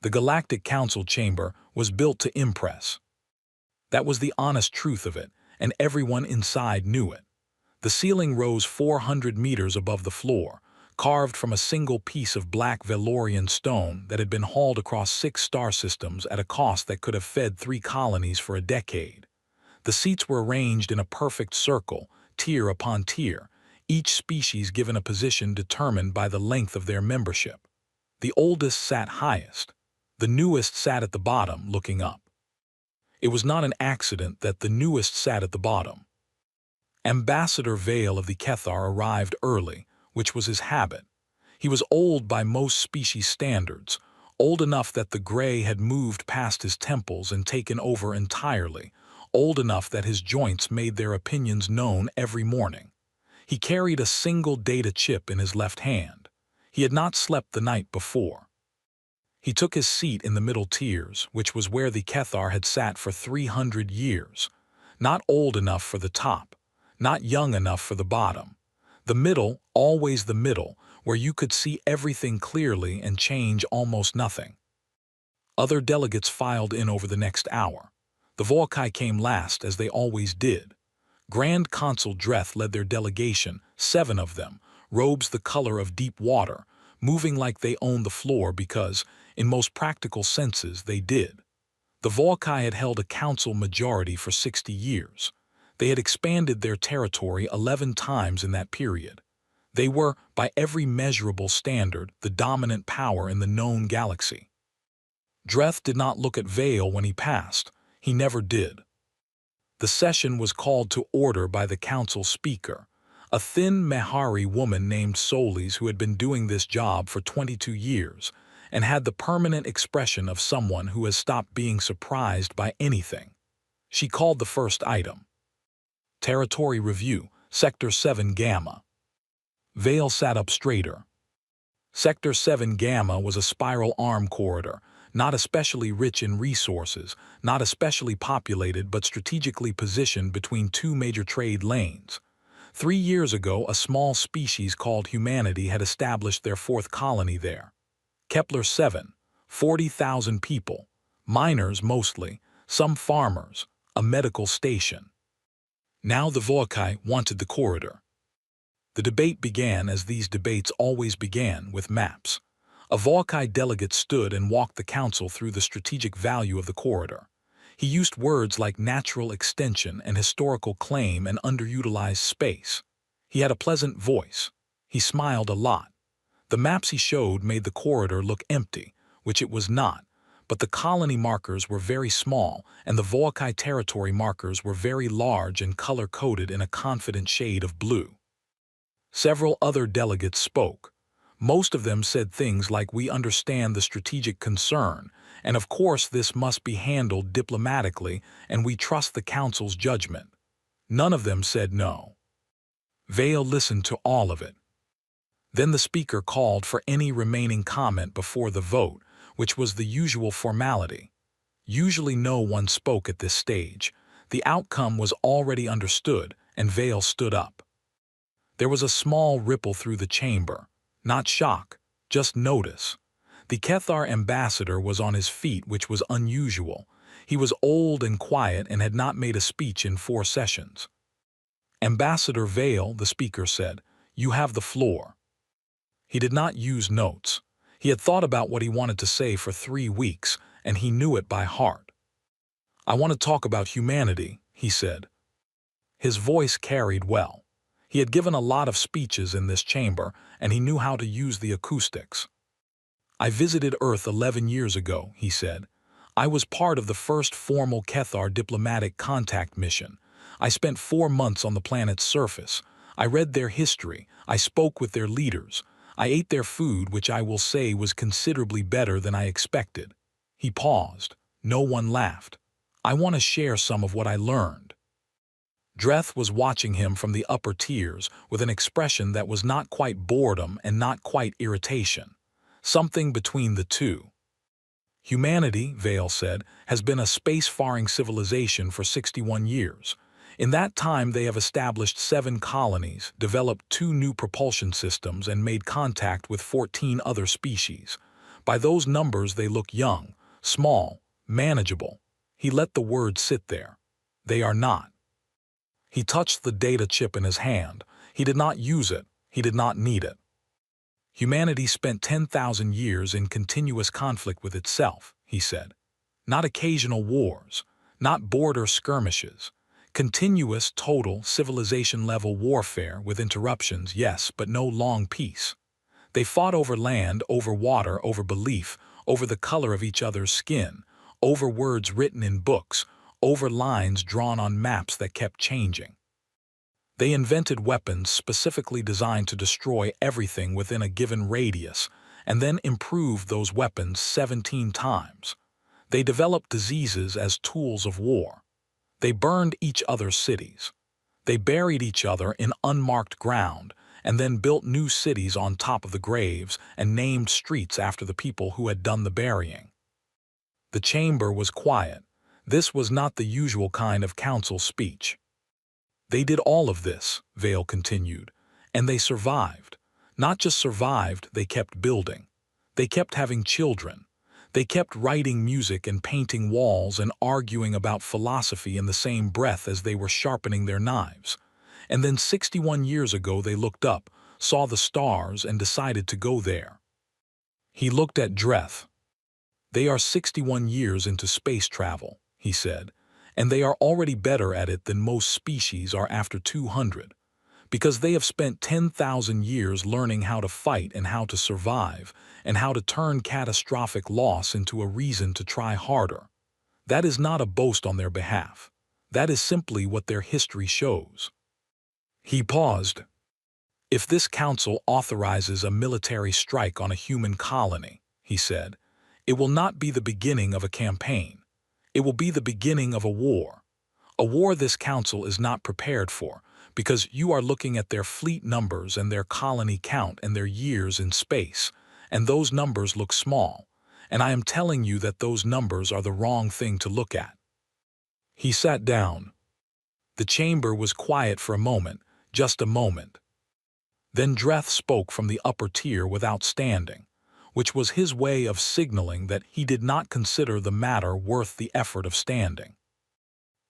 The Galactic Council chamber was built to impress. That was the honest truth of it, and everyone inside knew it. The ceiling rose 400 meters above the floor, carved from a single piece of black Valorian stone that had been hauled across 6 star systems at a cost that could have fed 3 colonies for a decade. The seats were arranged in a perfect circle, tier upon tier, each species given a position determined by the length of their membership. The oldest sat highest. The newest sat at the bottom, looking up. It was not an accident that the newest sat at the bottom. Ambassador Vale of the Kethar arrived early, which was his habit. He was old by most species standards, old enough that the gray had moved past his temples and taken over entirely, old enough that his joints made their opinions known every morning. He carried a single data chip in his left hand. He had not slept the night before. He took his seat in the middle tiers, which was where the Kethar had sat for 300 years. Not old enough for the top, not young enough for the bottom. The middle, always the middle, where you could see everything clearly and change almost nothing. Other delegates filed in over the next hour. The Volkai came last, as they always did. Grand Consul Dreth led their delegation, 7 of them, robes the color of deep water, moving like they owned the floor because, in most practical senses, they did. The Volkai had held a council majority for 60 years. They had expanded their territory 11 times in that period. They were, by every measurable standard, the dominant power in the known galaxy. Dreth did not look at Vale when he passed. He never did. The session was called to order by the council speaker, a thin Mehari woman named Solis who had been doing this job for 22 years and had the permanent expression of someone who has stopped being surprised by anything. She called the first item. Territory Review, Sector 7 Gamma. Vale sat up straighter. Sector 7 Gamma was a spiral arm corridor, not especially rich in resources, not especially populated but strategically positioned between 2 major trade lanes. 3 years ago, a small species called humanity had established their 4th colony there. Kepler 7, 40,000 people, miners mostly, some farmers, a medical station. Now the Volkai wanted the corridor. The debate began, as these debates always began, with maps. A Volkai delegate stood and walked the council through the strategic value of the corridor. He used words like natural extension and historical claim and underutilized space. He had a pleasant voice. He smiled a lot. The maps he showed made the corridor look empty, which it was not, but the colony markers were very small and the Volkai territory markers were very large and color-coded in a confident shade of blue. Several other delegates spoke. Most of them said things like, "We understand the strategic concern, and of course this must be handled diplomatically, and we trust the council's judgment." None of them said no. Vale listened to all of it. Then the speaker called for any remaining comment before the vote, which was the usual formality. Usually no one spoke at this stage. The outcome was already understood, and Vale stood up. There was a small ripple through the chamber. Not shock, just notice. The Kethar ambassador was on his feet, which was unusual. He was old and quiet and had not made a speech in 4 sessions. "Ambassador Vale," the speaker said, "you have the floor." He did not use notes. He had thought about what he wanted to say for 3 weeks, and he knew it by heart. "I want to talk about humanity," he said. His voice carried well. He had given a lot of speeches in this chamber, and he knew how to use the acoustics. "I visited Earth 11 years ago," he said. "I was part of the first formal Kethar diplomatic contact mission. I spent 4 months on the planet's surface. I read their history. I spoke with their leaders. I ate their food, which I will say was considerably better than I expected." He paused. No one laughed. "I want to share some of what I learned." Dreth was watching him from the upper tiers with an expression that was not quite boredom and not quite irritation. Something between the two. "Humanity," Vale said, "has been a space-faring civilization for 61 years. In that time they have established 7 colonies, developed 2 new propulsion systems, and made contact with 14 other species. By those numbers they look young, small, manageable. He let the words sit there. They are not. He touched the data chip in his hand. He did not use it. He did not need it. Humanity spent 10,000 years in continuous conflict with itself, he said. Not occasional wars, not border skirmishes. Continuous, total, civilization-level warfare with interruptions, yes, but no long peace. They fought over land, over water, over belief, over the color of each other's skin, over words written in books, over lines drawn on maps that kept changing. They invented weapons specifically designed to destroy everything within a given radius, and then improved those weapons 17 times. They developed diseases as tools of war. They burned each other's cities. They buried each other in unmarked ground, and then built new cities on top of the graves and named streets after the people who had done the burying. The chamber was quiet. This was not the usual kind of council speech. They did all of this, Vale continued, and they survived. Not just survived, they kept building. They kept having children. They kept writing music and painting walls and arguing about philosophy in the same breath as they were sharpening their knives. And then 61 years ago they looked up, saw the stars, and decided to go there. He looked at Dreth. They are 61 years into space travel, he said, and they are already better at it than most species are after 200, because they have spent 10,000 years learning how to fight and how to survive, and how to turn catastrophic loss into a reason to try harder. That is not a boast on their behalf. That is simply what their history shows. He paused. If this council authorizes a military strike on a human colony, he said, it will not be the beginning of a campaign. It will be the beginning of a war. A war this council is not prepared for, because you are looking at their fleet numbers and their colony count and their years in space, and those numbers look small, and I am telling you that those numbers are the wrong thing to look at. He sat down. The chamber was quiet for a moment, just a moment. Then Dreth spoke from the upper tier without standing, which was his way of signaling that he did not consider the matter worth the effort of standing.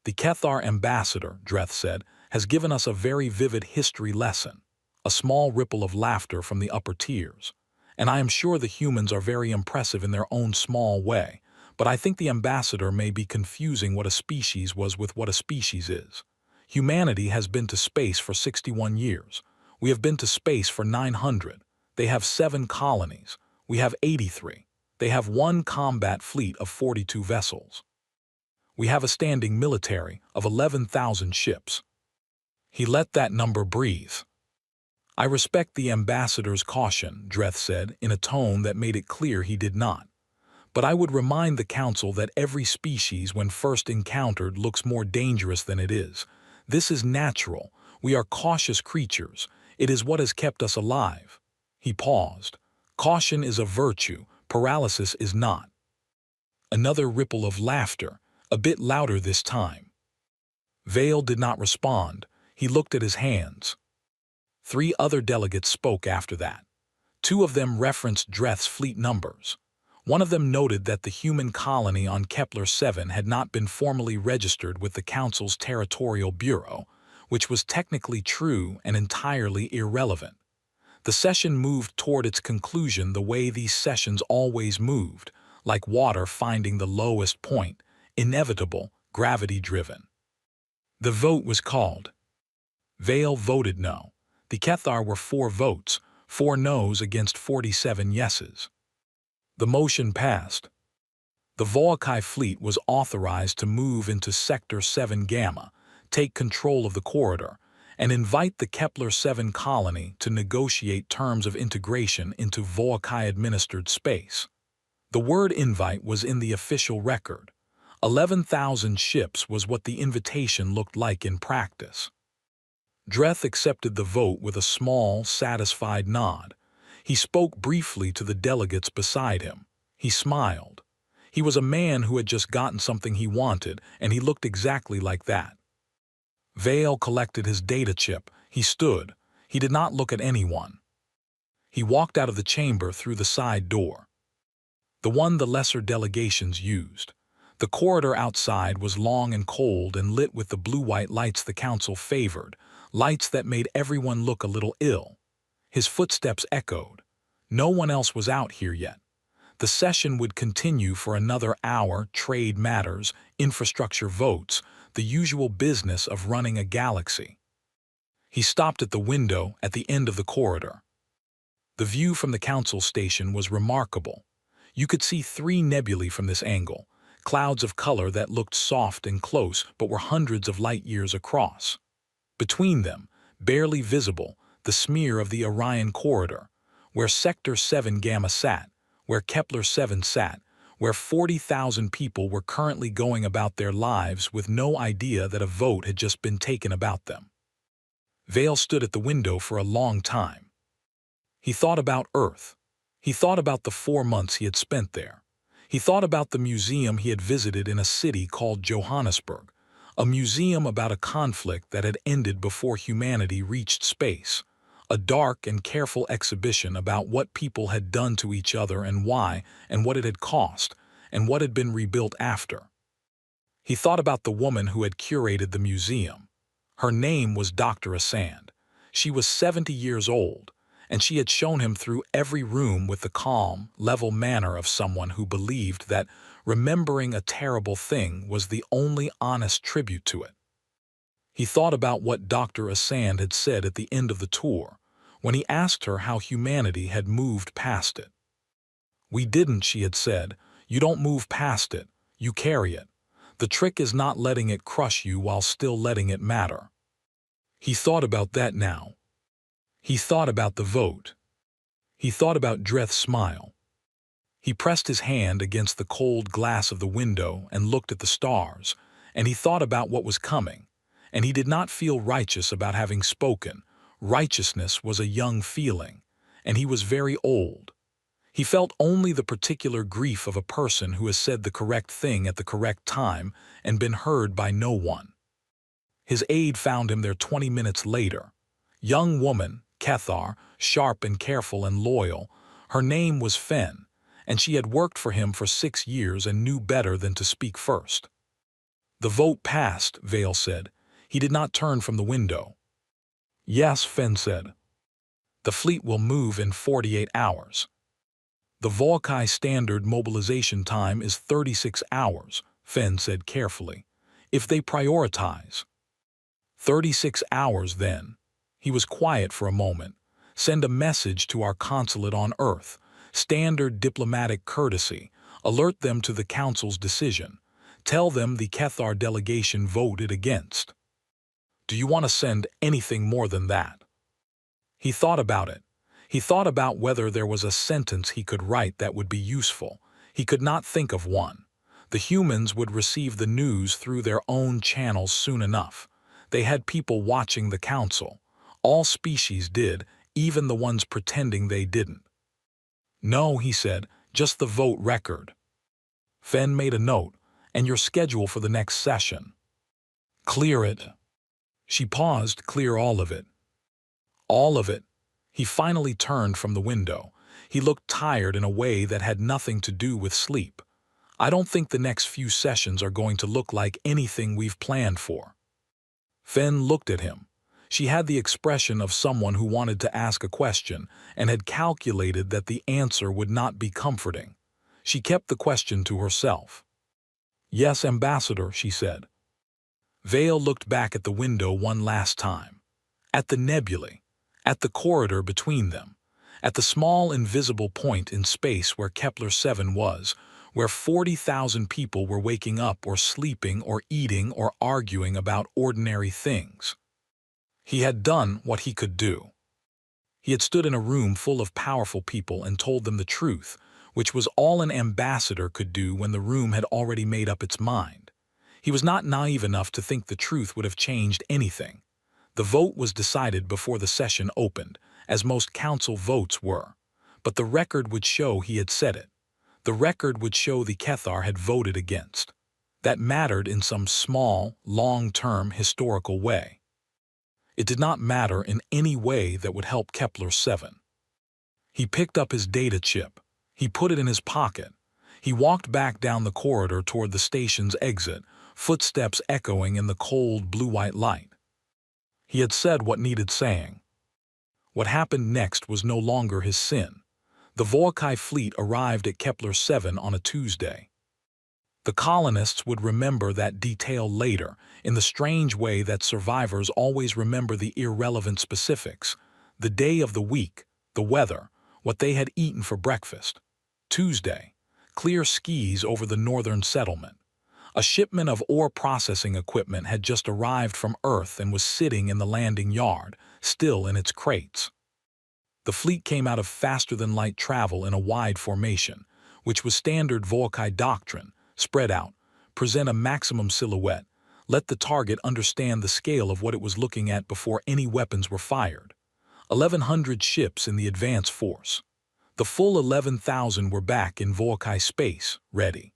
The Kethar ambassador, Dreth said, has given us a very vivid history lesson. A small ripple of laughter from the upper tiers. And I am sure the humans are very impressive in their own small way, but I think the ambassador may be confusing what a species was with what a species is. Humanity has been to space for 61 years. We have been to space for 900. They have 7 colonies. We have 83. They have 1 combat fleet of 42 vessels. We have a standing military of 11,000 ships. He let that number breathe. I respect the ambassador's caution, Dreth said, in a tone that made it clear he did not. But I would remind the council that every species when first encountered looks more dangerous than it is. This is natural. We are cautious creatures. It is what has kept us alive. He paused. Caution is a virtue, paralysis is not. Another ripple of laughter, a bit louder this time. Vale did not respond. He looked at his hands. 3 other delegates spoke after that. 2 of them referenced Dreth's fleet numbers. One of them noted that the human colony on Kepler-7 had not been formally registered with the Council's Territorial Bureau, which was technically true and entirely irrelevant. The session moved toward its conclusion the way these sessions always moved, like water finding the lowest point, inevitable, gravity-driven. The vote was called. Vale voted no. The Kethar were 4 votes, 4 noes against 47 yeses. The motion passed. The Volcae fleet was authorized to move into Sector 7 Gamma, take control of the corridor, and invite the Kepler-7 colony to negotiate terms of integration into Volcae-administered space. The word invite was in the official record. 11,000 ships was what the invitation looked like in practice. Dreth accepted the vote with a small, satisfied nod. He spoke briefly to the delegates beside him. He smiled. He was a man who had just gotten something he wanted, and he looked exactly like that. Vale collected his data chip. He stood. He did not look at anyone. He walked out of the chamber through the side door. the one the lesser delegations used. The corridor outside was long and cold and lit with the blue-white lights the council favored, lights that made everyone look a little ill. His footsteps echoed. No one else was out here yet. The session would continue for another hour: trade matters, infrastructure votes, the usual business of running a galaxy. He stopped at the window at the end of the corridor. The view from the council station was remarkable. You could see 3 nebulae from this angle, clouds of color that looked soft and close but were hundreds of light years across. Between them, barely visible, the smear of the Orion corridor, where Sector 7 Gamma sat, where Kepler 7 sat, where 40,000 people were currently going about their lives with no idea that a vote had just been taken about them. Vale stood at the window for a long time. He thought about Earth. He thought about the 4 months he had spent there. He thought about the museum he had visited in a city called Johannesburg, a museum about a conflict that had ended before humanity reached space, a dark and careful exhibition about what people had done to each other and why, and what it had cost, and what had been rebuilt after. He thought about the woman who had curated the museum. Her name was Dr. Asand. She was 70 years old, and she had shown him through every room with the calm, level manner of someone who believed that remembering a terrible thing was the only honest tribute to it. He thought about what Dr. Asand had said at the end of the tour, when he asked her how humanity had moved past it. "We didn't," she had said. "You don't move past it, you carry it. The trick is not letting it crush you while still letting it matter." He thought about that now. He thought about the vote. He thought about Dreth's smile. He pressed his hand against the cold glass of the window and looked at the stars, and he thought about what was coming, and he did not feel righteous about having spoken. Righteousness was a young feeling, and he was very old. He felt only the particular grief of a person who has said the correct thing at the correct time and been heard by no one. His aide found him there 20 minutes later. Young woman, Kethar, sharp and careful and loyal. Her name was Fen, and she had worked for him for 6 years and knew better than to speak first. "The vote passed," Vale said. He did not turn from the window. "Yes," Fen said. "The fleet will move in 48 hours. The Volkai standard mobilization time is 36 hours, Fen said carefully. "If they prioritize." 36 hours, then. He was quiet for a moment. "Send a message to our consulate on Earth. Standard diplomatic courtesy. Alert them to the Council's decision. Tell them the Kethar delegation voted against." "Do you want to send anything more than that?" He thought about it. He thought about whether there was a sentence he could write that would be useful. He could not think of one. The humans would receive the news through their own channels soon enough. They had people watching the Council. All species did, even the ones pretending they didn't. "No," he said, "just the vote record." Fen made a note. "And your schedule for the next session." "Clear it." She paused. "Clear all of it." "All of it." He finally turned from the window. He looked tired in a way that had nothing to do with sleep. "I don't think the next few sessions are going to look like anything we've planned for." Fen looked at him. She had the expression of someone who wanted to ask a question and had calculated that the answer would not be comforting. She kept the question to herself. "Yes, Ambassador," she said. Vale looked back at the window one last time. At the nebulae. At the corridor between them. At the small invisible point in space where Kepler 7 was, where 40,000 people were waking up or sleeping or eating or arguing about ordinary things. He had done what he could do. He had stood in a room full of powerful people and told them the truth, which was all an ambassador could do when the room had already made up its mind. He was not naive enough to think the truth would have changed anything. The vote was decided before the session opened, as most council votes were. But the record would show he had said it. The record would show the Kethar had voted against. That mattered in some small, long-term historical way. It did not matter in any way that would help Kepler 7. He picked up his data chip. He put it in his pocket. He walked back down the corridor toward the station's exit, footsteps echoing in the cold blue-white light. He had said what needed saying. What happened next was no longer his sin. The Volkai fleet arrived at Kepler-7 on a Tuesday. The colonists would remember that detail later, in the strange way that survivors always remember the irrelevant specifics: the day of the week, the weather, what they had eaten for breakfast. Tuesday. Clear skies over the northern settlement. A shipment of ore processing equipment had just arrived from Earth and was sitting in the landing yard, still in its crates. The fleet came out of faster-than-light travel in a wide formation, which was standard Volkai doctrine: spread out, present a maximum silhouette, let the target understand the scale of what it was looking at before any weapons were fired. 1,100 ships in the advance force. The full 11,000 were back in Volkai space, ready.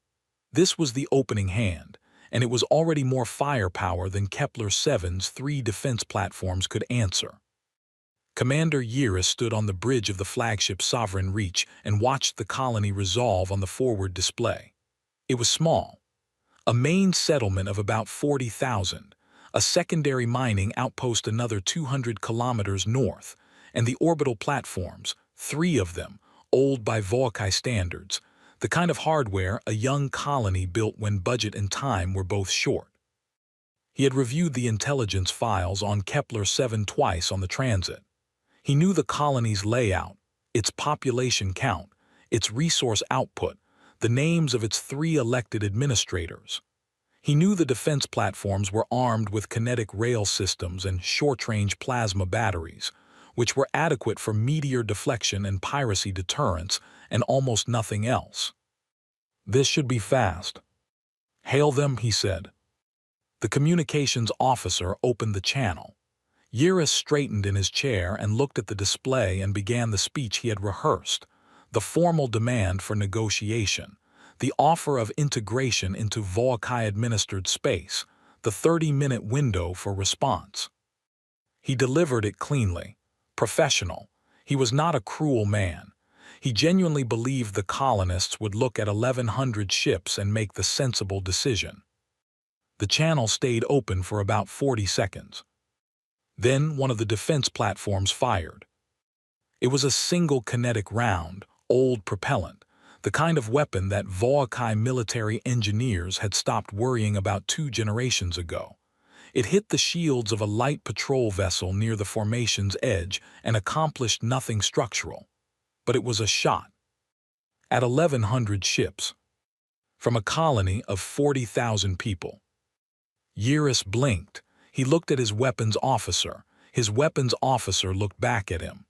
This was the opening hand, and it was already more firepower than Kepler-7's 3 defense platforms could answer. Commander Yiris stood on the bridge of the flagship Sovereign Reach and watched the colony resolve on the forward display. It was small. A main settlement of about 40,000, a secondary mining outpost another 200 kilometers north, and the orbital platforms, 3 of them, old by Volkai standards, the kind of hardware a young colony built when budget and time were both short. He had reviewed the intelligence files on Kepler-7 twice on the transit. He knew the colony's layout, its population count, its resource output, the names of its 3 elected administrators. He knew the defense platforms were armed with kinetic rail systems and short-range plasma batteries, which were adequate for meteor deflection and piracy deterrence, and almost nothing else. "This should be fast." "Hail them," he said. The communications officer opened the channel. Yiris straightened in his chair and looked at the display and began the speech he had rehearsed: the formal demand for negotiation, the offer of integration into Volkai-administered space, the 30-minute window for response. He delivered it cleanly, professional. He was not a cruel man. He genuinely believed the colonists would look at 1,100 ships and make the sensible decision. The channel stayed open for about 40 seconds. Then one of the defense platforms fired. It was a single kinetic round, old propellant, the kind of weapon that Volkai military engineers had stopped worrying about 2 generations ago. It hit the shields of a light patrol vessel near the formation's edge and accomplished nothing structural. But it was a shot. At 1,100 ships. From a colony of 40,000 people. Yiris blinked. He looked at his weapons officer. His weapons officer looked back at him.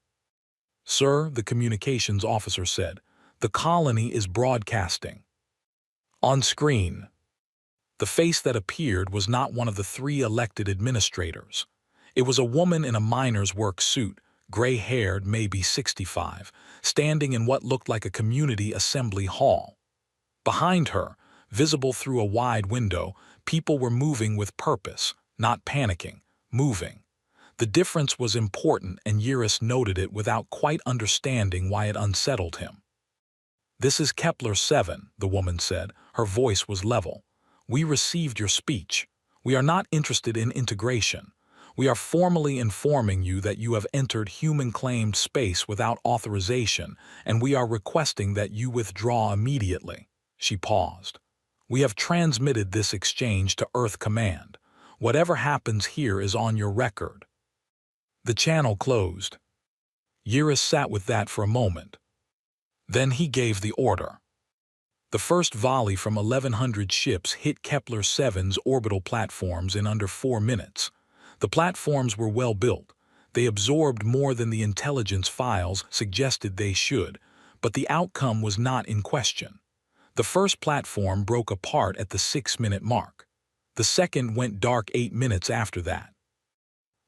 "Sir," the communications officer said, "the colony is broadcasting." On screen. The face that appeared was not one of the 3 elected administrators. It was a woman in a miner's work suit, gray-haired, maybe 65, standing in what looked like a community assembly hall. Behind her, visible through a wide window, people were moving with purpose, not panicking, moving. The difference was important, and Yiris noted it without quite understanding why it unsettled him. "This is Kepler-7, the woman said. Her voice was level. "We received your speech. We are not interested in integration. We are formally informing you that you have entered human-claimed space without authorization, and we are requesting that you withdraw immediately." She paused. "We have transmitted this exchange to Earth Command. Whatever happens here is on your record." The channel closed. Yiris sat with that for a moment. Then he gave the order. The first volley from 1,100 ships hit Kepler-7's orbital platforms in under 4 minutes. The platforms were well built. They absorbed more than the intelligence files suggested they should, but the outcome was not in question. The first platform broke apart at the 6-minute mark. The second went dark 8 minutes after that.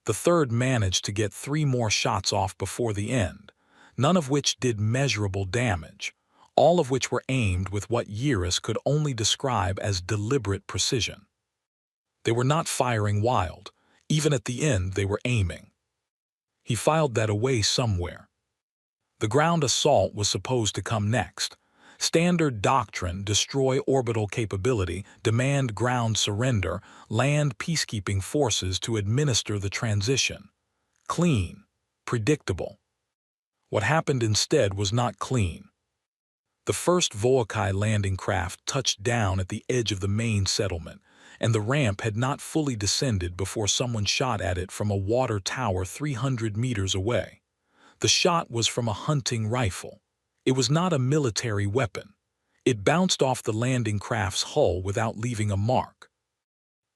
The third managed to get 3 more shots off before the end, none of which did measurable damage, all of which were aimed with what Yiris could only describe as deliberate precision. They were not firing wild. Even at the end, they were aiming. He filed that away somewhere. The ground assault was supposed to come next. Standard doctrine: destroy orbital capability, demand ground surrender, land peacekeeping forces to administer the transition. Clean. Predictable. What happened instead was not clean. The first Volkai landing craft touched down at the edge of the main settlement, and the ramp had not fully descended before someone shot at it from a water tower 300 meters away. The shot was from a hunting rifle. It was not a military weapon. It bounced off the landing craft's hull without leaving a mark.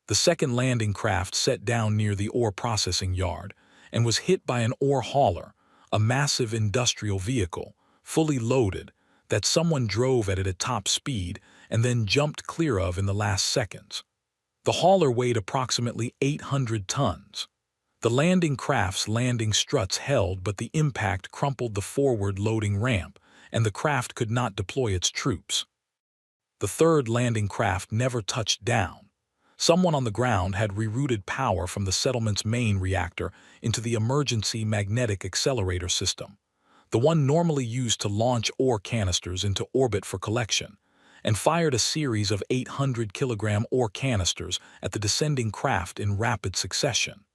The second landing craft set down near the ore processing yard and was hit by an ore hauler, a massive industrial vehicle, fully loaded, that someone drove at it at top speed and then jumped clear of in the last seconds. The hauler weighed approximately 800 tons. The landing craft's landing struts held, but the impact crumpled the forward loading ramp, and the craft could not deploy its troops. The third landing craft never touched down. Someone on the ground had rerouted power from the settlement's main reactor into the emergency magnetic accelerator system, the one normally used to launch ore canisters into orbit for collection, and fired a series of 800-kilogram ore canisters at the descending craft in rapid succession.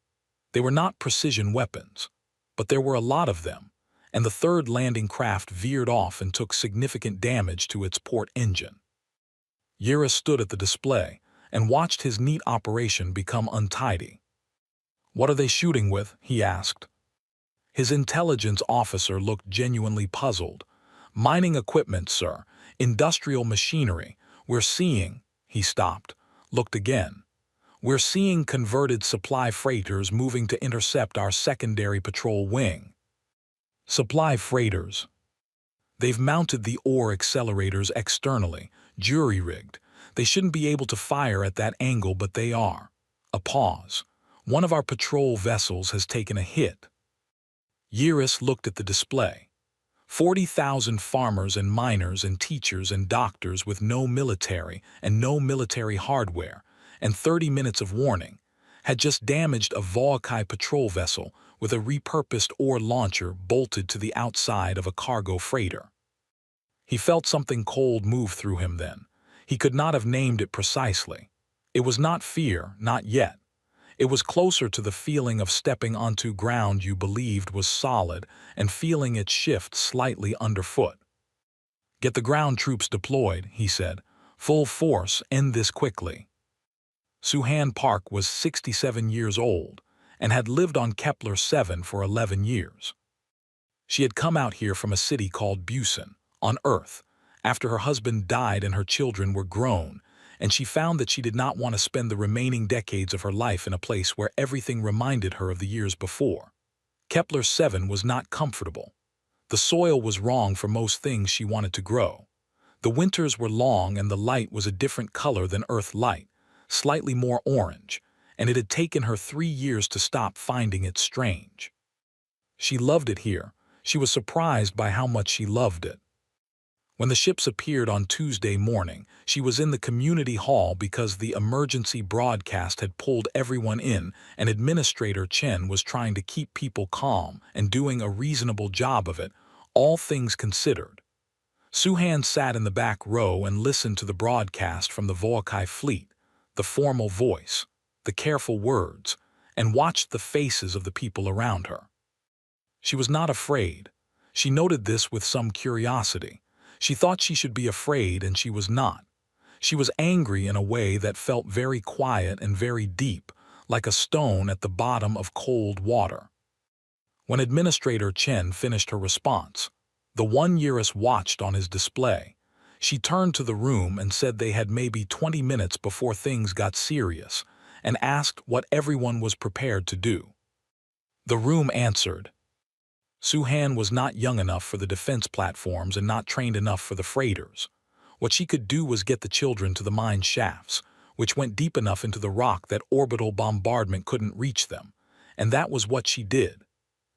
They were not precision weapons, but there were a lot of them, and the third landing craft veered off and took significant damage to its port engine. Yura stood at the display and watched his neat operation become untidy. "What are they shooting with?" he asked. His intelligence officer looked genuinely puzzled. "Mining equipment, sir. Industrial machinery. We're seeing—" He stopped, looked again. "We're seeing converted supply freighters moving to intercept our secondary patrol wing." Supply freighters. They've mounted the ore accelerators externally, jury-rigged. They shouldn't be able to fire at that angle, but they are. A pause. "One of our patrol vessels has taken a hit." Yiris looked at the display. 40,000 farmers and miners and teachers and doctors with no military and no military hardware, and 30 minutes of warning, had just damaged a Volkai patrol vessel with a repurposed ore launcher bolted to the outside of a cargo freighter. He felt something cold move through him then. He could not have named it precisely. It was not fear, not yet. It was closer to the feeling of stepping onto ground you believed was solid and feeling it shift slightly underfoot. "Get the ground troops deployed," he said. "Full force, end this quickly." Suhan Park was 67 years old and had lived on Kepler 7 for 11 years. She had come out here from a city called Busan, on Earth, after her husband died and her children were grown, and she found that she did not want to spend the remaining decades of her life in a place where everything reminded her of the years before. Kepler 7 was not comfortable. The soil was wrong for most things she wanted to grow. The winters were long and the light was a different color than Earth light, slightly more orange, and it had taken her 3 years to stop finding it strange. She loved it here. She was surprised by how much she loved it. When the ships appeared on Tuesday morning, she was in the community hall because the emergency broadcast had pulled everyone in, and Administrator Chen was trying to keep people calm and doing a reasonable job of it, all things considered. Suhan sat in the back row and listened to the broadcast from the Volkai fleet, the formal voice, the careful words, and watched the faces of the people around her. She was not afraid. She noted this with some curiosity. She thought she should be afraid, and she was not. She was angry in a way that felt very quiet and very deep, like a stone at the bottom of cold water. When Administrator Chen finished her response, the one Eurus watched on his display, she turned to the room and said they had maybe 20 minutes before things got serious, and asked what everyone was prepared to do. The room answered. Suhan was not young enough for the defense platforms and not trained enough for the freighters. What she could do was get the children to the mine shafts, which went deep enough into the rock that orbital bombardment couldn't reach them, and that was what she did.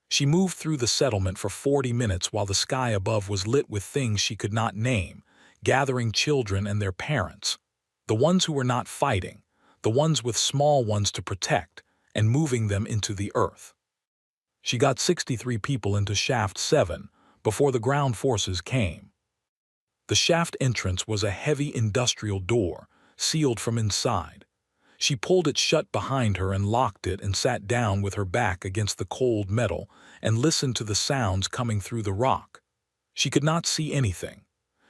She moved through the settlement for 40 minutes while the sky above was lit with things she could not name, gathering children and their parents, the ones who were not fighting, the ones with small ones to protect, and moving them into the earth. She got 63 people into Shaft 7 before the ground forces came. The shaft entrance was a heavy industrial door, sealed from inside. She pulled it shut behind her and locked it and sat down with her back against the cold metal and listened to the sounds coming through the rock. She could not see anything.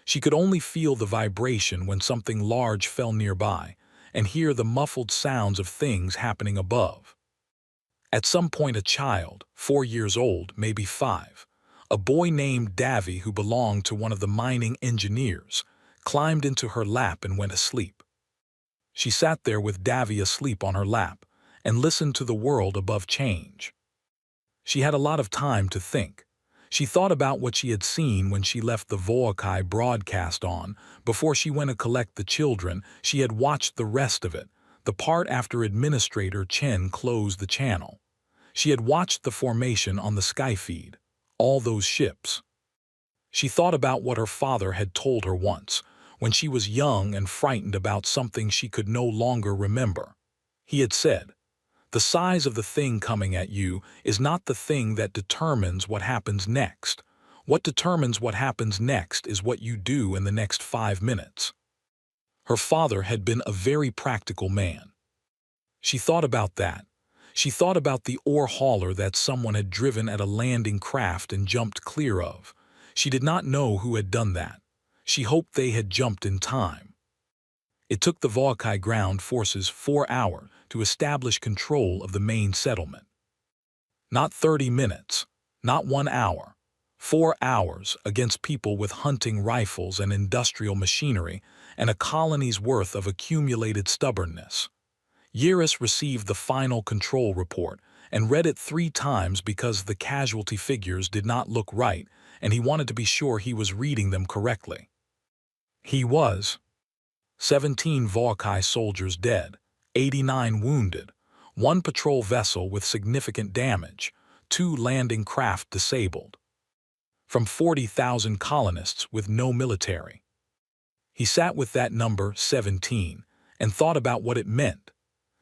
She could only feel the vibration when something large fell nearby and hear the muffled sounds of things happening above. At some point a child, 4 years old, maybe 5, a boy named Davy who belonged to one of the mining engineers, climbed into her lap and went asleep. She sat there with Davy asleep on her lap and listened to the world above change. She had a lot of time to think. She thought about what she had seen when she left the Voakai broadcast on. Before she went to collect the children, she had watched the rest of it, the part after Administrator Chen closed the channel. She had watched the formation on the sky feed, all those ships. She thought about what her father had told her once, when she was young and frightened about something she could no longer remember. He had said, "The size of the thing coming at you is not the thing that determines what happens next. What determines what happens next is what you do in the next 5 minutes." Her father had been a very practical man. She thought about that. She thought about the ore hauler that someone had driven at a landing craft and jumped clear of. She did not know who had done that. She hoped they had jumped in time. It took the Voakai ground forces 4 hours to establish control of the main settlement. Not 30 minutes, not 1 hour. 4 hours against people with hunting rifles and industrial machinery and a colony's worth of accumulated stubbornness. Yiris received the final control report and read it 3 times because the casualty figures did not look right and he wanted to be sure he was reading them correctly. He was. 17 Voakai soldiers dead, 89 wounded, 1 patrol vessel with significant damage, 2 landing craft disabled. From 40,000 colonists with no military. He sat with that number, 17, and thought about what it meant.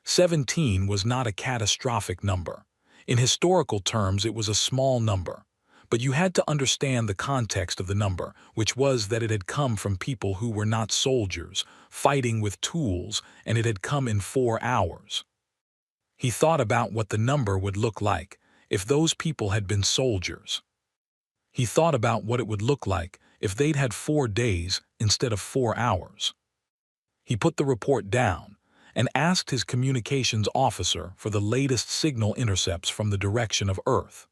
17 was not a catastrophic number. In historical terms, it was a small number. But you had to understand the context of the number, which was that it had come from people who were not soldiers, fighting with tools, and it had come in 4 hours. He thought about what the number would look like if those people had been soldiers. He thought about what it would look like if they'd had 4 days instead of 4 hours. He put the report down and asked his communications officer for the latest signal intercepts from the direction of Earth.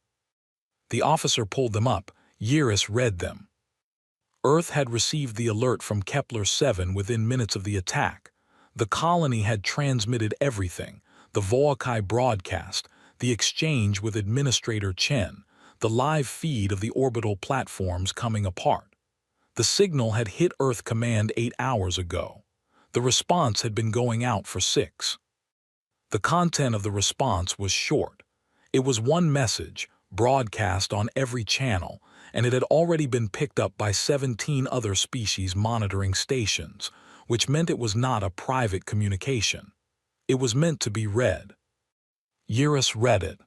The officer pulled them up. Yiris read them. Earth had received the alert from Kepler-7 within minutes of the attack. The colony had transmitted everything, the Voakai broadcast, the exchange with Administrator Chen, the live feed of the orbital platforms coming apart. The signal had hit Earth Command 8 hours ago. The response had been going out for 6. The content of the response was short. It was one message, broadcast on every channel, and it had already been picked up by 17 other species monitoring stations, which meant it was not a private communication. It was meant to be read. Yiris read it.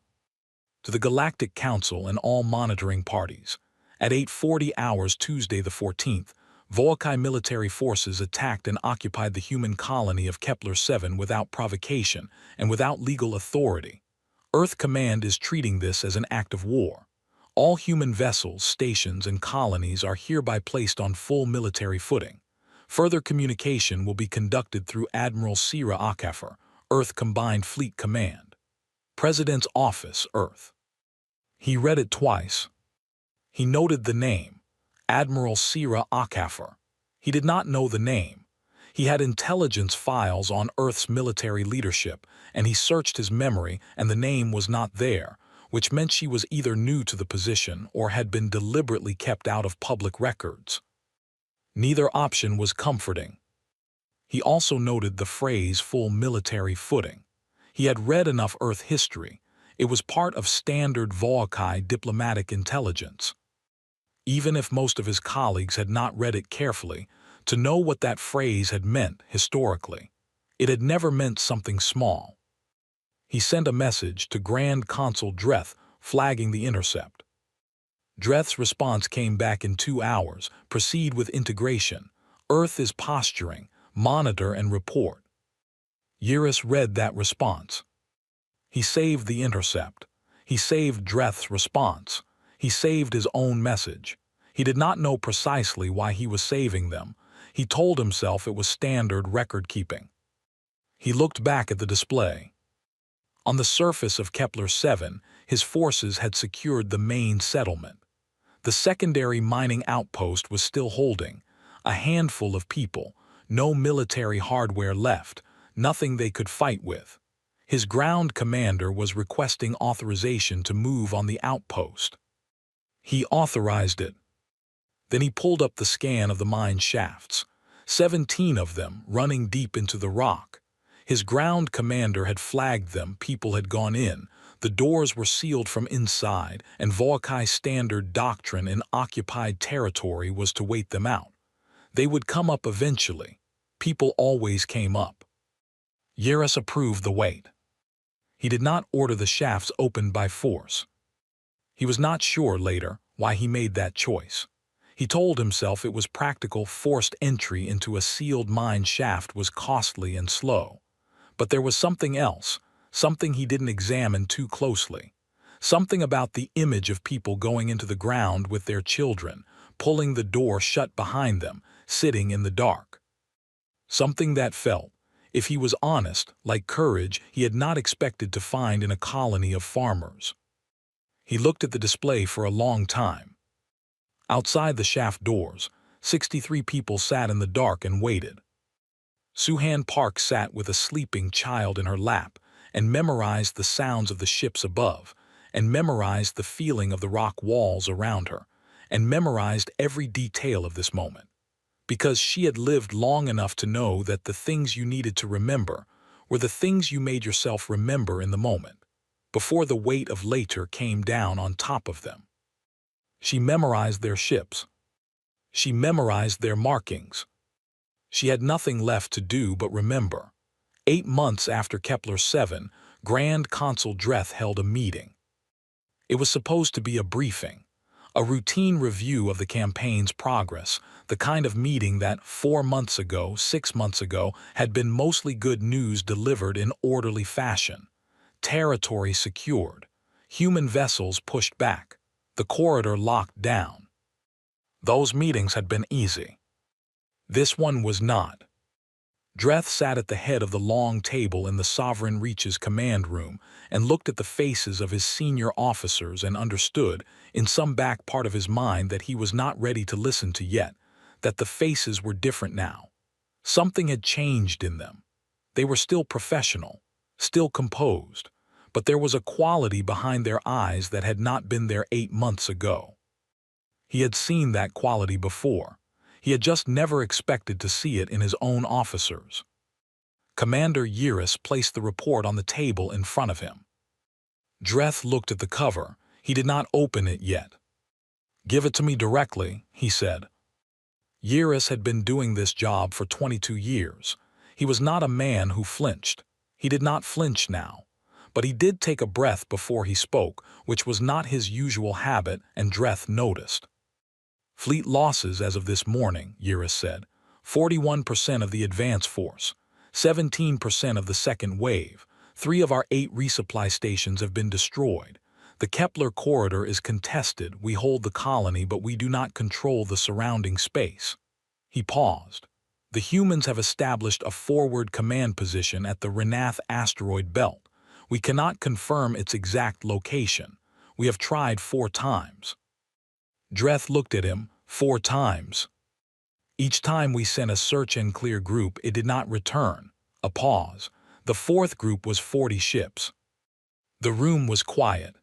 To the Galactic Council and all monitoring parties. At 8:40 hours Tuesday the 14th, Voakai military forces attacked and occupied the human colony of Kepler-7 without provocation and without legal authority. Earth Command is treating this as an act of war. All human vessels, stations, and colonies are hereby placed on full military footing. Further communication will be conducted through Admiral Sira Akafer, Earth Combined Fleet Command. President's Office, Earth. He read it twice. He noted the name, Admiral Sira Akafer. He did not know the name. He had intelligence files on Earth's military leadership, and he searched his memory, and the name was not there, which meant she was either new to the position or had been deliberately kept out of public records. Neither option was comforting. He also noted the phrase full military footing. He had read enough Earth history. It was part of standard Voakai diplomatic intelligence. Even if most of his colleagues had not read it carefully, to know what that phrase had meant historically. It had never meant something small. He sent a message to Grand Consul Dreth flagging the intercept. Dreth's response came back in 2 hours. Proceed with integration. Earth is posturing. Monitor and report. Eurus read that response. He saved the intercept. He saved Dreth's response. He saved his own message. He did not know precisely why he was saving them. He told himself it was standard record-keeping. He looked back at the display. On the surface of Kepler-7, his forces had secured the main settlement. The secondary mining outpost was still holding. A handful of people, no military hardware left, nothing they could fight with. His ground commander was requesting authorization to move on the outpost. He authorized it. Then he pulled up the scan of the mine shafts, 17 of them running deep into the rock. His ground commander had flagged them. People had gone in. The doors were sealed from inside, and Volkai's standard doctrine in occupied territory was to wait them out. They would come up eventually. People always came up. Eurus approved the wait. He did not order the shafts opened by force. He was not sure later why he made that choice. He told himself it was practical. Forced entry into a sealed mine shaft was costly and slow. But there was something else, something he didn't examine too closely. Something about the image of people going into the ground with their children, pulling the door shut behind them, sitting in the dark. Something that felt, if he was honest, like courage he had not expected to find in a colony of farmers. He looked at the display for a long time. Outside the shaft doors, 63 people sat in the dark and waited. Suhan Park sat with a sleeping child in her lap and memorized the sounds of the ships above, and memorized the feeling of the rock walls around her, and memorized every detail of this moment. Because she had lived long enough to know that the things you needed to remember were the things you made yourself remember in the moment, before the weight of later came down on top of them. She memorized their ships. She memorized their markings. She had nothing left to do but remember. 8 months after Kepler-7, Grand Consul Dreth held a meeting. It was supposed to be a briefing, a routine review of the campaign's progress, the kind of meeting that 4 months ago, 6 months ago, had been mostly good news delivered in orderly fashion. Territory secured, human vessels pushed back, the corridor locked down. Those meetings had been easy. This one was not. Dreth sat at the head of the long table in the Sovereign Reach's command room and looked at the faces of his senior officers and understood, in some back part of his mind, that he was not ready to listen to yet, that the faces were different now. Something had changed in them. They were still professional, still composed, but there was a quality behind their eyes that had not been there 8 months ago. He had seen that quality before. He had just never expected to see it in his own officers. Commander Eurus placed the report on the table in front of him. Dreth looked at the cover. He did not open it yet. "Give it to me directly," he said. Eurus had been doing this job for 22 years. He was not a man who flinched. He did not flinch now. But he did take a breath before he spoke, which was not his usual habit, and Dreth noticed. "Fleet losses as of this morning," Eurus said. 41% of the advance force, 17% of the second wave. 3 of our 8 resupply stations have been destroyed. The Kepler corridor is contested. We hold the colony, but we do not control the surrounding space." He paused. "The humans have established a forward command position at the Renath asteroid belt. We cannot confirm its exact location. We have tried 4 times. Dreth looked at him. 4 times. Each time we sent a search and clear group, it did not return. A pause. The 4th group was 40 ships. The room was quiet.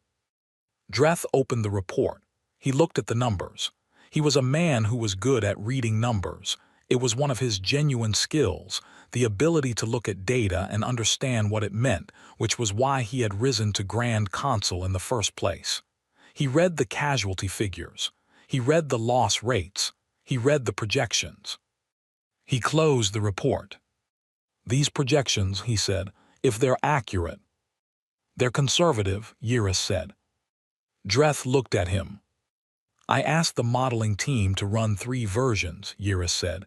Dreth opened the report. He looked at the numbers. He was a man who was good at reading numbers. It was one of his genuine skills, the ability to look at data and understand what it meant, which was why he had risen to Grand Consul in the first place. He read the casualty figures. He read the loss rates. He read the projections. He closed the report. "These projections," he said, "if they're accurate." "They're conservative," Eurus said. Dreth looked at him. I asked the modeling team to run 3 versions, Yiris said.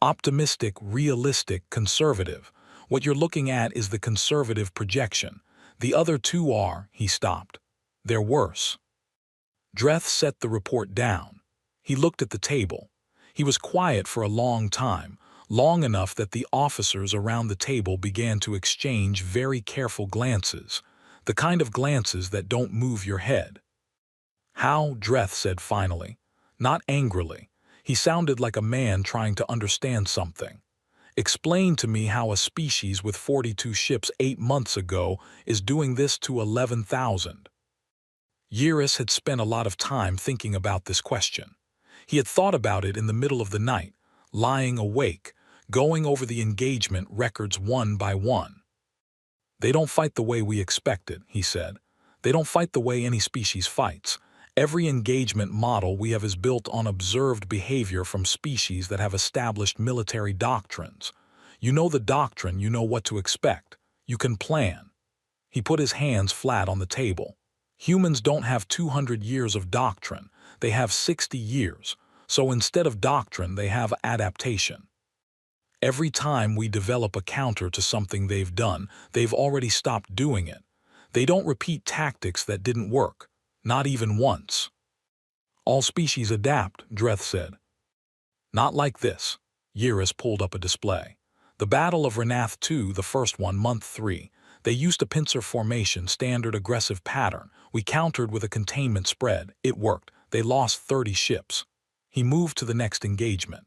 Optimistic, realistic, conservative. What you're looking at is the conservative projection. The other 2 are, he stopped. They're worse. Dreth set the report down. He looked at the table. He was quiet for a long time, long enough that the officers around the table began to exchange very careful glances, the kind of glances that don't move your head. How, Dreth said finally, not angrily. He sounded like a man trying to understand something. Explain to me how a species with 42 ships 8 months ago is doing this to 11,000. Yiris had spent a lot of time thinking about this question. He had thought about it in the middle of the night, lying awake, going over the engagement records one by one. They don't fight the way we expected, he said. They don't fight the way any species fights. Every engagement model we have is built on observed behavior from species that have established military doctrines. You know the doctrine, you know what to expect. You can plan. He put his hands flat on the table. Humans don't have 200 years of doctrine. They have 60 years. So instead of doctrine, they have adaptation. Every time we develop a counter to something they've done, they've already stopped doing it. They don't repeat tactics that didn't work, not even once. All species adapt, Dreth said. Not like this. Yiris pulled up a display. The Battle of Renath II, the first one, month 3. They used a pincer formation, standard aggressive pattern. We countered with a containment spread. It worked. They lost 30 ships. He moved to the next engagement.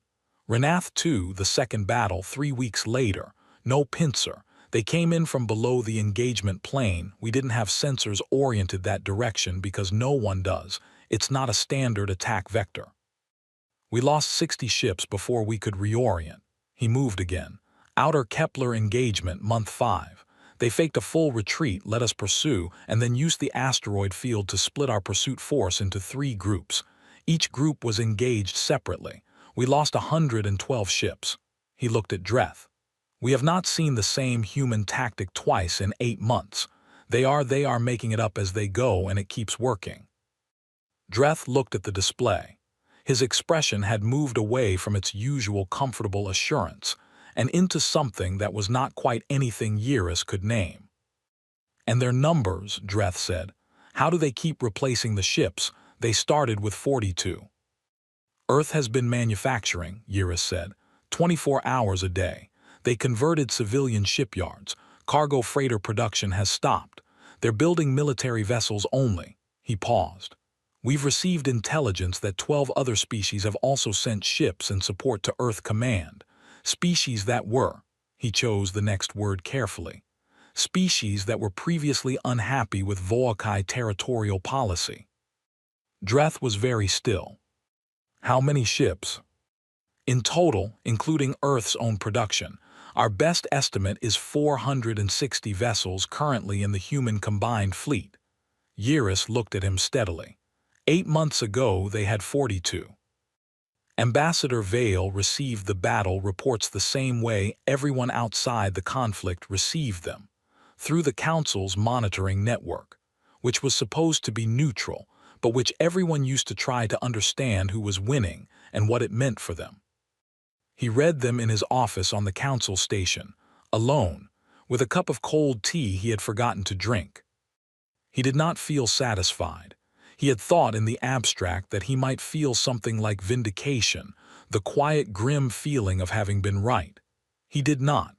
Renath II, the second battle, 3 weeks later. No pincer. They came in from below the engagement plane. We didn't have sensors oriented that direction because no one does. It's not a standard attack vector. We lost 60 ships before we could reorient. He moved again. Outer Kepler engagement, month 5. They faked a full retreat, let us pursue, and then used the asteroid field to split our pursuit force into 3 groups. Each group was engaged separately. We lost 112 ships. He looked at Dreth. We have not seen the same human tactic twice in 8 months. They are making it up as they go, and it keeps working. Dreth looked at the display. His expression had moved away from its usual comfortable assurance and into something that was not quite anything Yiris could name. And their numbers, Dreth said. How do they keep replacing the ships? They started with 42. Earth has been manufacturing, Yiris said, 24 hours a day. They converted civilian shipyards. Cargo freighter production has stopped. They're building military vessels only. He paused. We've received intelligence that 12 other species have also sent ships in support to Earth Command. Species that were, he chose the next word carefully, species that were previously unhappy with Voakai territorial policy. Dreth was very still. How many ships? In total, including Earth's own production, our best estimate is 460 vessels currently in the human combined fleet. Yiris looked at him steadily. 8 months ago, they had 42. Ambassador Vale received the battle reports the same way everyone outside the conflict received them, through the Council's monitoring network, which was supposed to be neutral, but which everyone used to try to understand who was winning and what it meant for them. He read them in his office on the Council station, alone, with a cup of cold tea he had forgotten to drink. He did not feel satisfied. He had thought in the abstract that he might feel something like vindication, the quiet, grim feeling of having been right. He did not.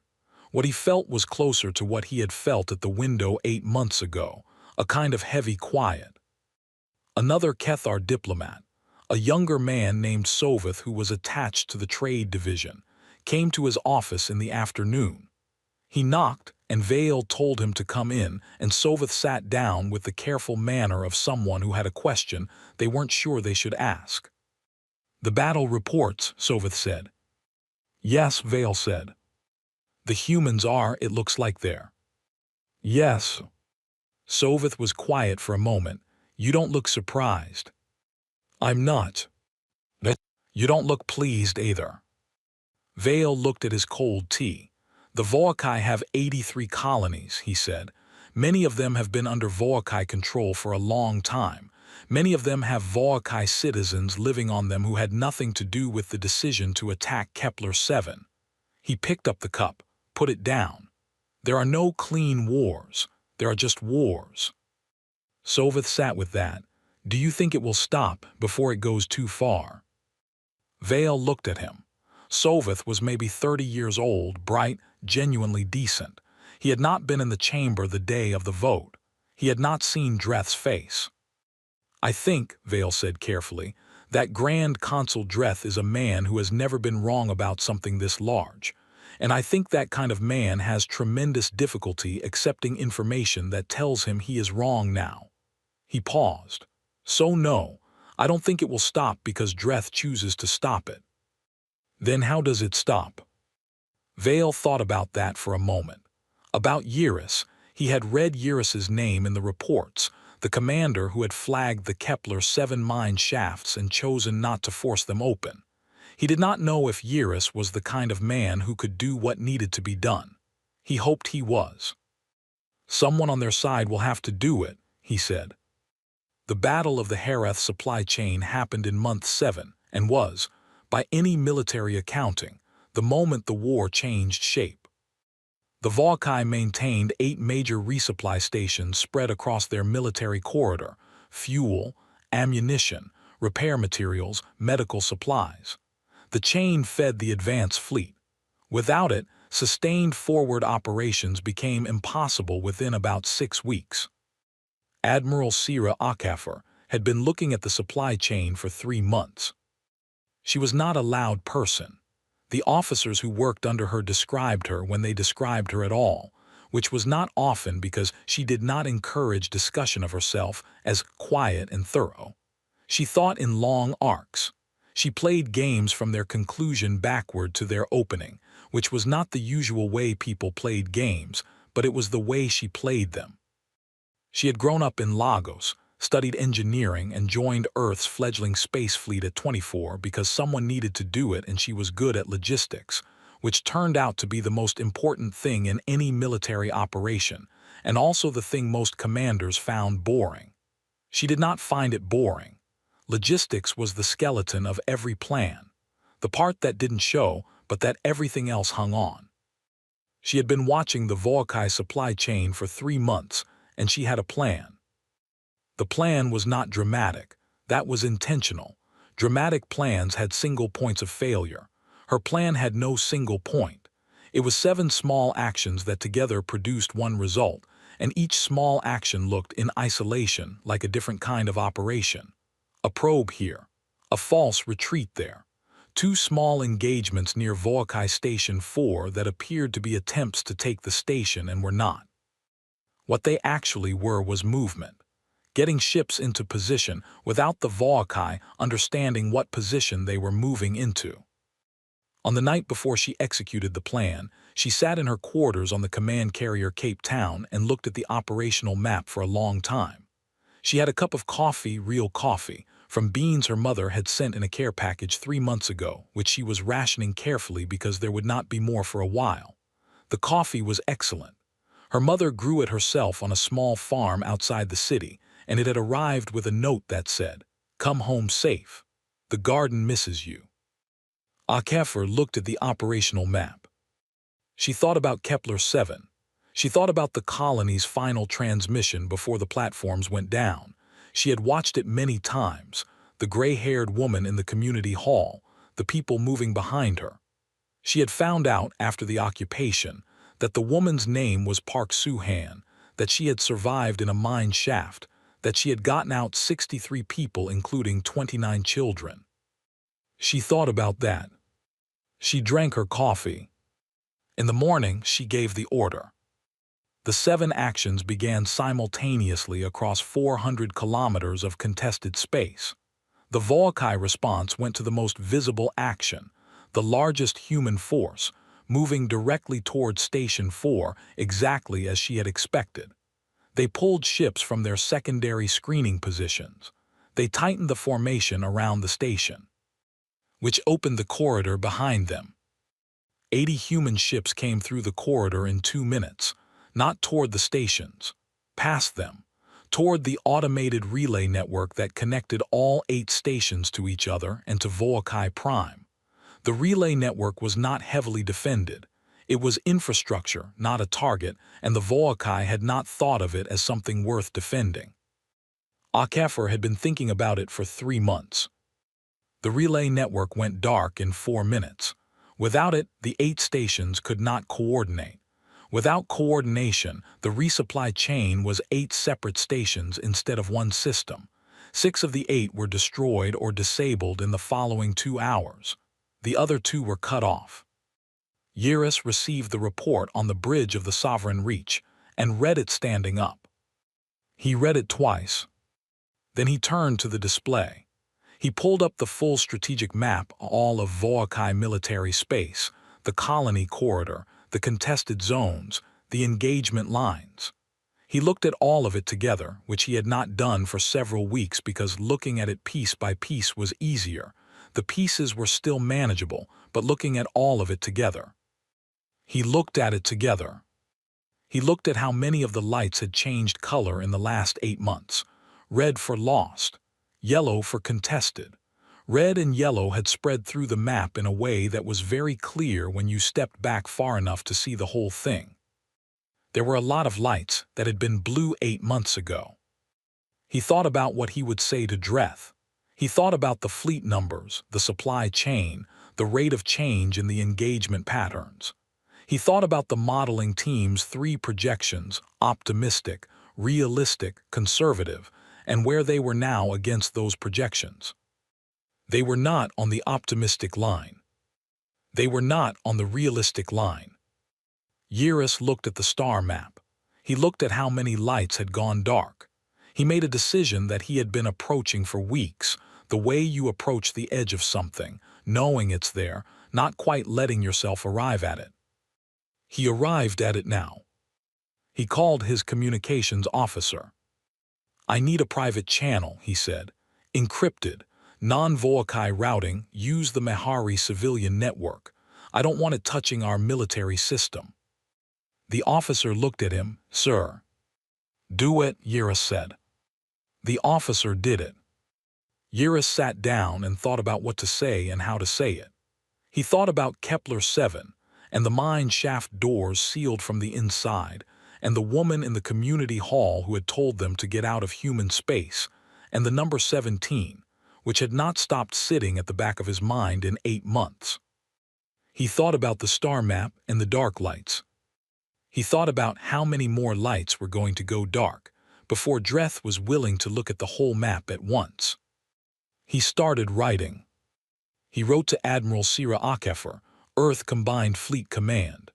What he felt was closer to what he had felt at the window 8 months ago, a kind of heavy quiet. Another Kethar diplomat, a younger man named Soveth who was attached to the trade division, came to his office in the afternoon. He knocked, and Vale told him to come in, and Soveth sat down with the careful manner of someone who had a question they weren't sure they should ask. The battle reports, Soveth said. Yes, Vale said. The humans are, it looks like there. Yes. Soveth was quiet for a moment. You don't look surprised. I'm not. You don't look pleased either. Vale looked at his cold tea. The Voakai have 83 colonies, he said. Many of them have been under Voakai control for a long time. Many of them have Volkai citizens living on them who had nothing to do with the decision to attack Kepler-7. He picked up the cup, put it down. There are no clean wars. There are just wars. Soveth sat with that. Do you think it will stop before it goes too far? Vale looked at him. Soveth was maybe 30 years old, bright, genuinely decent. He had not been in the chamber the day of the vote. He had not seen Dreth's face. I think, Vale said carefully, that Grand Consul Dreth is a man who has never been wrong about something this large. And I think that kind of man has tremendous difficulty accepting information that tells him he is wrong now. He paused. So no, I don't think it will stop because Dreth chooses to stop it. Then how does it stop? Vale thought about that for a moment. About Eurus, he had read Eurus's name in the reports, the commander who had flagged the Kepler-7 mine shafts and chosen not to force them open. He did not know if Eurus was the kind of man who could do what needed to be done. He hoped he was. Someone on their side will have to do it, he said. The Battle of the Hereth supply chain happened in month 7 and was, by any military accounting, the moment the war changed shape. The Volkai maintained 8 major resupply stations spread across their military corridor: fuel, ammunition, repair materials, medical supplies. The chain fed the advance fleet. Without it, sustained forward operations became impossible within about 6 weeks. Admiral Sira Akafer had been looking at the supply chain for 3 months. She was not a loud person. The officers who worked under her described her when they described her at all, which was not often because she did not encourage discussion of herself as quiet and thorough. She thought in long arcs. She played games from their conclusion backward to their opening, which was not the usual way people played games, but it was the way she played them. She had grown up in Lagos, studied engineering, and joined Earth's fledgling space fleet at 24 because someone needed to do it and she was good at logistics, which turned out to be the most important thing in any military operation, and also the thing most commanders found boring. She did not find it boring. Logistics was the skeleton of every plan, the part that didn't show, but that everything else hung on. She had been watching the Volkai supply chain for 3 months, and she had a plan. The plan was not dramatic. That was intentional. Dramatic plans had single points of failure. Her plan had no single point. It was 7 small actions that together produced one result, and each small action looked in isolation like a different kind of operation. A probe here. A false retreat there. 2 small engagements near Volkai Station 4 that appeared to be attempts to take the station and were not. What they actually were was movement. Getting ships into position without the Volkai understanding what position they were moving into. On the night before she executed the plan, she sat in her quarters on the command carrier Cape Town and looked at the operational map for a long time. She had a cup of coffee, real coffee, from beans her mother had sent in a care package 3 months ago, which she was rationing carefully because there would not be more for a while. The coffee was excellent. Her mother grew it herself on a small farm outside the city, and it had arrived with a note that said, "Come home safe. The garden misses you." Akafer looked at the operational map. She thought about Kepler-7. She thought about the colony's final transmission before the platforms went down. She had watched it many times, the gray-haired woman in the community hall, the people moving behind her. She had found out, after the occupation, that the woman's name was Park Soo-han, that she had survived in a mine shaft, that she had gotten out 63 people including 29 children. She thought about that. She drank her coffee. In the morning, she gave the order. The 7 actions began simultaneously across 400 kilometers of contested space. The Volkai response went to the most visible action, the largest human force, moving directly toward Station 4 exactly as she had expected. They pulled ships from their secondary screening positions. They tightened the formation around the station, which opened the corridor behind them. 80 human ships came through the corridor in 2 minutes, not toward the stations, past them, toward the automated relay network that connected all 8 stations to each other and to Voakai Prime. The relay network was not heavily defended. It was infrastructure, not a target, and the Voakai had not thought of it as something worth defending. Akefer had been thinking about it for 3 months. The relay network went dark in 4 minutes. Without it, the 8 stations could not coordinate. Without coordination, the resupply chain was 8 separate stations instead of one system. 6 of the 8 were destroyed or disabled in the following 2 hours. The other 2 were cut off. Yiris received the report on the bridge of the Sovereign Reach and read it standing up. He read it twice. Then he turned to the display. He pulled up the full strategic map, all of Voakai military space, the colony corridor, the contested zones, the engagement lines. He looked at all of it together, which he had not done for several weeks because looking at it piece by piece was easier. The pieces were still manageable, but looking at all of it together. He looked at it together. He looked at how many of the lights had changed color in the last 8 months. Red for lost, yellow for contested. Red and yellow had spread through the map in a way that was very clear when you stepped back far enough to see the whole thing. There were a lot of lights that had been blue 8 months ago. He thought about what he would say to Dreth. He thought about the fleet numbers, the supply chain, the rate of change in the engagement patterns. He thought about the modeling team's 3 projections, optimistic, realistic, conservative, and where they were now against those projections. They were not on the optimistic line. They were not on the realistic line. Yiris looked at the star map. He looked at how many lights had gone dark. He made a decision that he had been approaching for weeks, the way you approach the edge of something, knowing it's there, not quite letting yourself arrive at it. He arrived at it now. He called his communications officer. "I need a private channel," he said. "Encrypted, non-Voakai routing, use the Mehari civilian network. I don't want it touching our military system." The officer looked at him. "Sir." "Do it," Yiris said. The officer did it. Yiris sat down and thought about what to say and how to say it. He thought about Kepler 7, and the mine shaft doors sealed from the inside, and the woman in the community hall who had told them to get out of human space, and the number 17, which had not stopped sitting at the back of his mind in 8 months. He thought about the star map and the dark lights. He thought about how many more lights were going to go dark before Dreth was willing to look at the whole map at once. He started writing. He wrote to Admiral Sira Akefer, Earth Combined Fleet Command.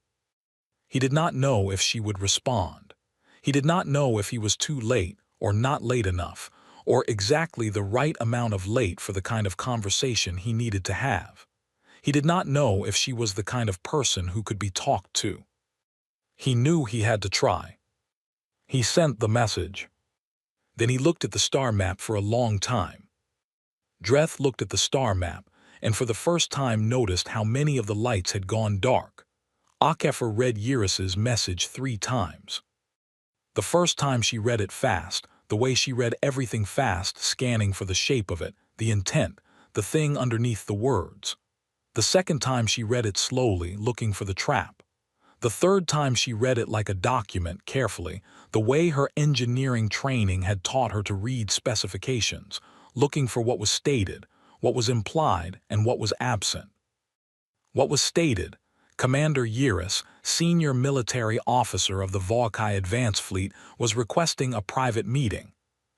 He did not know if she would respond. He did not know if he was too late or not late enough, or exactly the right amount of late for the kind of conversation he needed to have. He did not know if she was the kind of person who could be talked to. He knew he had to try. He sent the message. Then he looked at the star map for a long time. Dreth looked at the star map and for the first time noticed how many of the lights had gone dark. Akefer read Yiris's message 3 times. The first time she read it fast, the way she read everything fast, scanning for the shape of it, the intent, the thing underneath the words. The second time she read it slowly, looking for the trap. The third time she read it like a document, carefully, the way her engineering training had taught her to read specifications, looking for what was stated, what was implied, and what was absent. What was stated: Commander Yiris, senior military officer of the Voakai Advance Fleet, was requesting a private meeting.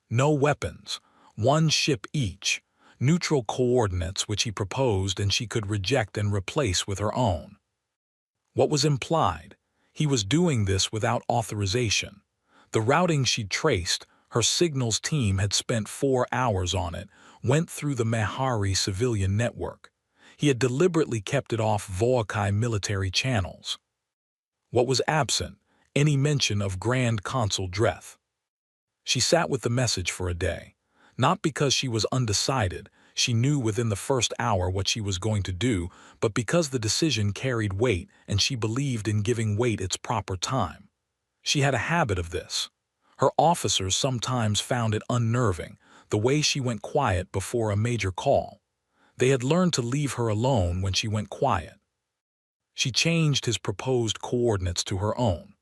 No weapons, 1 ship each, neutral coordinates which he proposed and she could reject and replace with her own. What was implied? He was doing this without authorization. The routing she'd traced, her signals team had spent 4 hours on it, went through the Mehari civilian network. He had deliberately kept it off Voakai military channels. What was absent? Any mention of Grand Consul Dreth. She sat with the message for a day. Not because she was undecided, she knew within the first hour what she was going to do, but because the decision carried weight and she believed in giving weight its proper time. She had a habit of this. Her officers sometimes found it unnerving, the way she went quiet before a major call. They had learned to leave her alone when she went quiet. She changed his proposed coordinates to her own,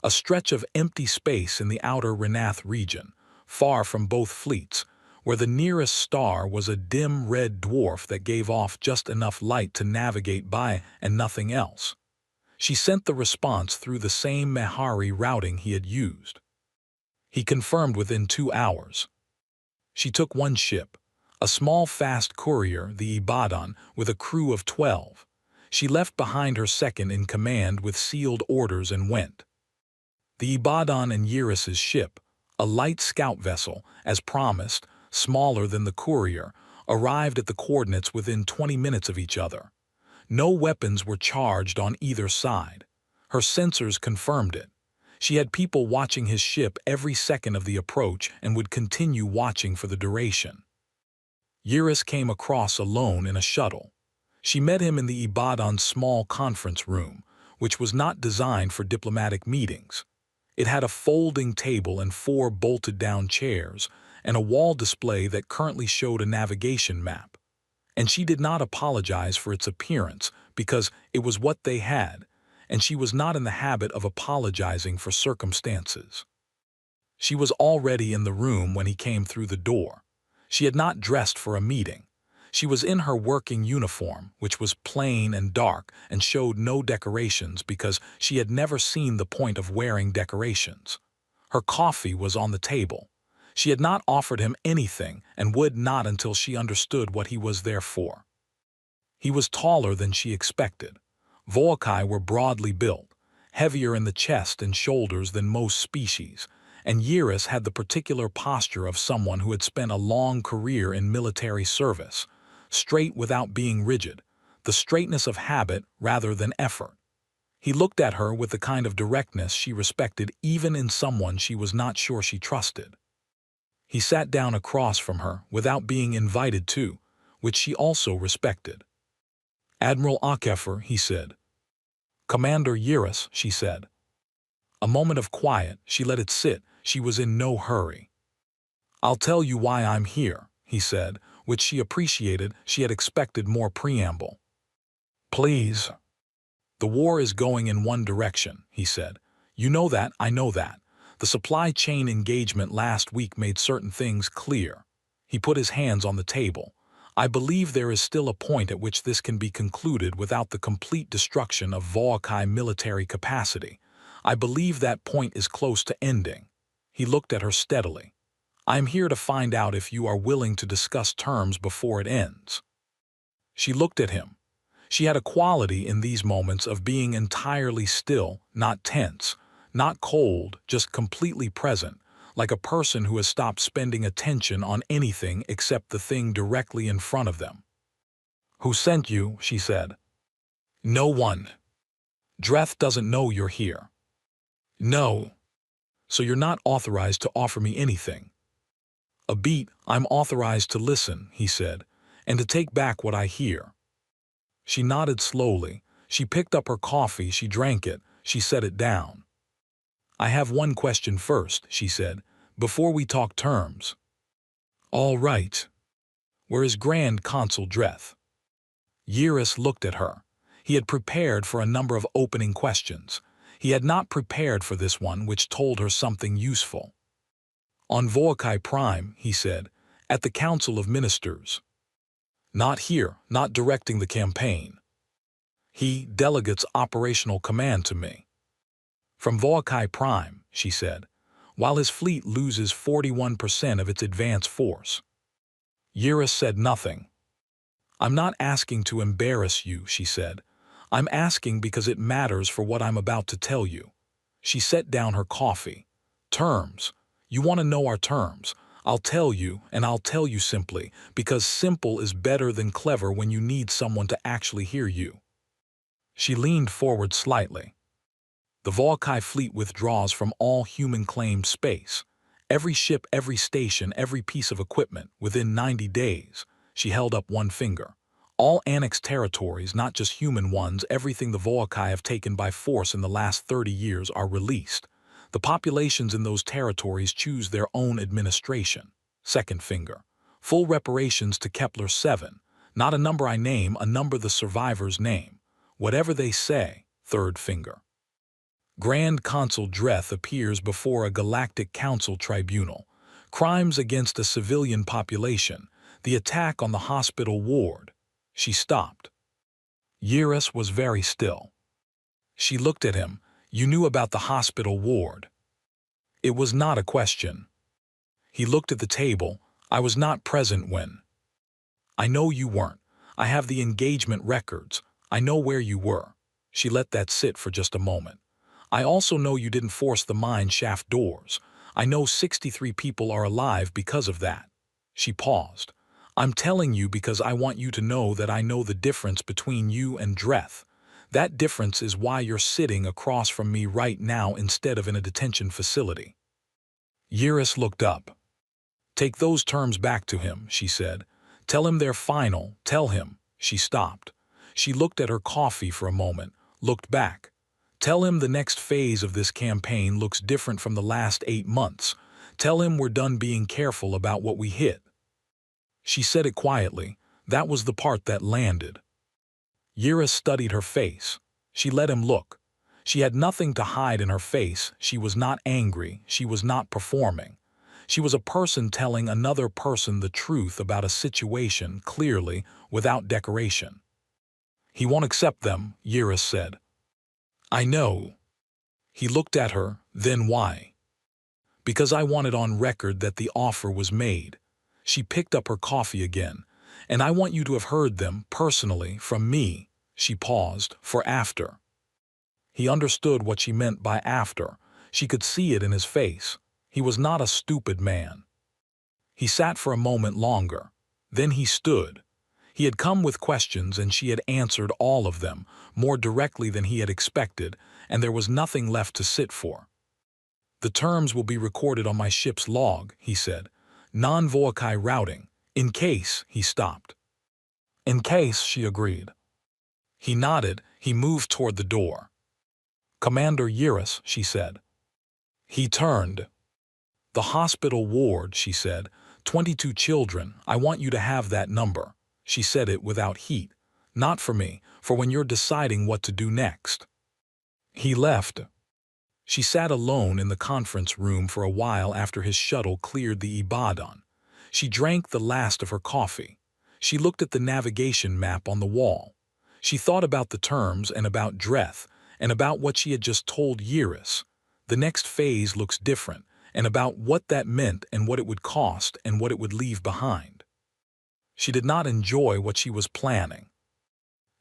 a stretch of empty space in the outer Renath region, far from both fleets, where the nearest star was a dim red dwarf that gave off just enough light to navigate by and nothing else. She sent the response through the same Mehari routing he had used. He confirmed within 2 hours. She took one ship, a small fast courier, the Ibadan, with a crew of 12. She left behind her second in command with sealed orders and went. The Ibadan and Eurus's ship, a light scout vessel, as promised, smaller than the courier, arrived at the coordinates within 20 minutes of each other. No weapons were charged on either side. Her sensors confirmed it. She had people watching his ship every second of the approach and would continue watching for the duration. Eurus came across alone in a shuttle. She met him in the Ibadan's small conference room, which was not designed for diplomatic meetings. It had a folding table and 4 bolted-down chairs, and a wall display that currently showed a navigation map. And she did not apologize for its appearance, because it was what they had, and she was not in the habit of apologizing for circumstances. She was already in the room when he came through the door. She had not dressed for a meeting. She was in her working uniform, which was plain and dark and showed no decorations because she had never seen the point of wearing decorations. Her coffee was on the table. She had not offered him anything and would not until she understood what he was there for. He was taller than she expected. Volcae were broadly built, heavier in the chest and shoulders than most species, and Eurus had the particular posture of someone who had spent a long career in military service, straight without being rigid, the straightness of habit rather than effort. He looked at her with the kind of directness she respected even in someone she was not sure she trusted. He sat down across from her without being invited to, which she also respected. "Admiral Akefer," he said. "Commander Eurus," she said. A moment of quiet, she let it sit, she was in no hurry. "I'll tell you why I'm here," he said, which she appreciated. She had expected more preamble. "Please." "The war is going in one direction," he said. "You know that, I know that. The supply chain engagement last week made certain things clear." He put his hands on the table. "I believe there is still a point at which this can be concluded without the complete destruction of Volcae military capacity. I believe that point is close to ending." He looked at her steadily. "I'm here to find out if you are willing to discuss terms before it ends." She looked at him. She had a quality in these moments of being entirely still, not tense, not cold, just completely present, like a person who has stopped spending attention on anything except the thing directly in front of them. "Who sent you?" she said. "No one. Dreth doesn't know you're here." "No. So you're not authorized to offer me anything." "A beat, I'm authorized to listen," he said, "and to take back what I hear." She nodded slowly. She picked up her coffee, she drank it, she set it down. "I have one question first," she said, "before we talk terms." "All right. Where is Grand Consul Dreth?" Eurus looked at her. He had prepared for a number of opening questions. He had not prepared for this one, which told her something useful. "On Volcae Prime," he said, "at the Council of Ministers." "Not here, not directing the campaign. He delegates operational command to me." "From Volcae Prime," she said, "while his fleet loses 41% of its advance force." Eurus said nothing. "I'm not asking to embarrass you," she said. "I'm asking because it matters for what I'm about to tell you." She set down her coffee. "Terms. You want to know our terms. I'll tell you, and I'll tell you simply, because simple is better than clever when you need someone to actually hear you." She leaned forward slightly. "The Volcae fleet withdraws from all human-claimed space. Every ship, every station, every piece of equipment, within 90 days. She held up one finger. "All annexed territories, not just human ones, everything the Volcae have taken by force in the last 30 years are released. The populations in those territories choose their own administration. Second finger. Full reparations to Kepler 7. Not a number I name, a number the survivors name. Whatever they say. Third finger. Grand Consul Dreth appears before a Galactic Council tribunal. Crimes against a civilian population. The attack on the hospital ward. She stopped. Eurus was very still. She looked at him. You knew about the hospital ward. It was not a question. He looked at the table. I was not present when. I know you weren't. I have the engagement records. I know where you were. She let that sit for just a moment. I also know you didn't force the mine shaft doors. I know 63 people are alive because of that. She paused. I'm telling you because I want you to know that I know the difference between you and Dreth. That difference is why you're sitting across from me right now instead of in a detention facility. Eurus looked up. Take those terms back to him, she said. Tell him they're final. Tell him. She stopped. She looked at her coffee for a moment, looked back. Tell him the next phase of this campaign looks different from the last 8 months. Tell him we're done being careful about what we hit. She said it quietly. That was the part that landed. Eurus studied her face. She let him look. She had nothing to hide in her face. She was not angry. She was not performing. She was a person telling another person the truth about a situation clearly, without decoration. He won't accept them, Eurus said. I know. He looked at her, then why? Because I want it on record that the offer was made. She picked up her coffee again. And I want you to have heard them, personally, from me. She paused, for after. He understood what she meant by after. She could see it in his face. He was not a stupid man. He sat for a moment longer. Then he stood. He had come with questions and she had answered all of them, more directly than he had expected, and there was nothing left to sit for. The terms will be recorded on my ship's log, he said. Non-Voakai routing. In case, he stopped. In case, she agreed. He nodded. He moved toward the door. Commander Eurus, she said. He turned. The hospital ward, she said. 22 children. I want you to have that number. She said it without heat. Not for me, for when you're deciding what to do next. He left. She sat alone in the conference room for a while after his shuttle cleared the Ibadan. She drank the last of her coffee. She looked at the navigation map on the wall. She thought about the terms and about Dreth, and about what she had just told Eurus. The next phase looks different, and about what that meant and what it would cost and what it would leave behind. She did not enjoy what she was planning.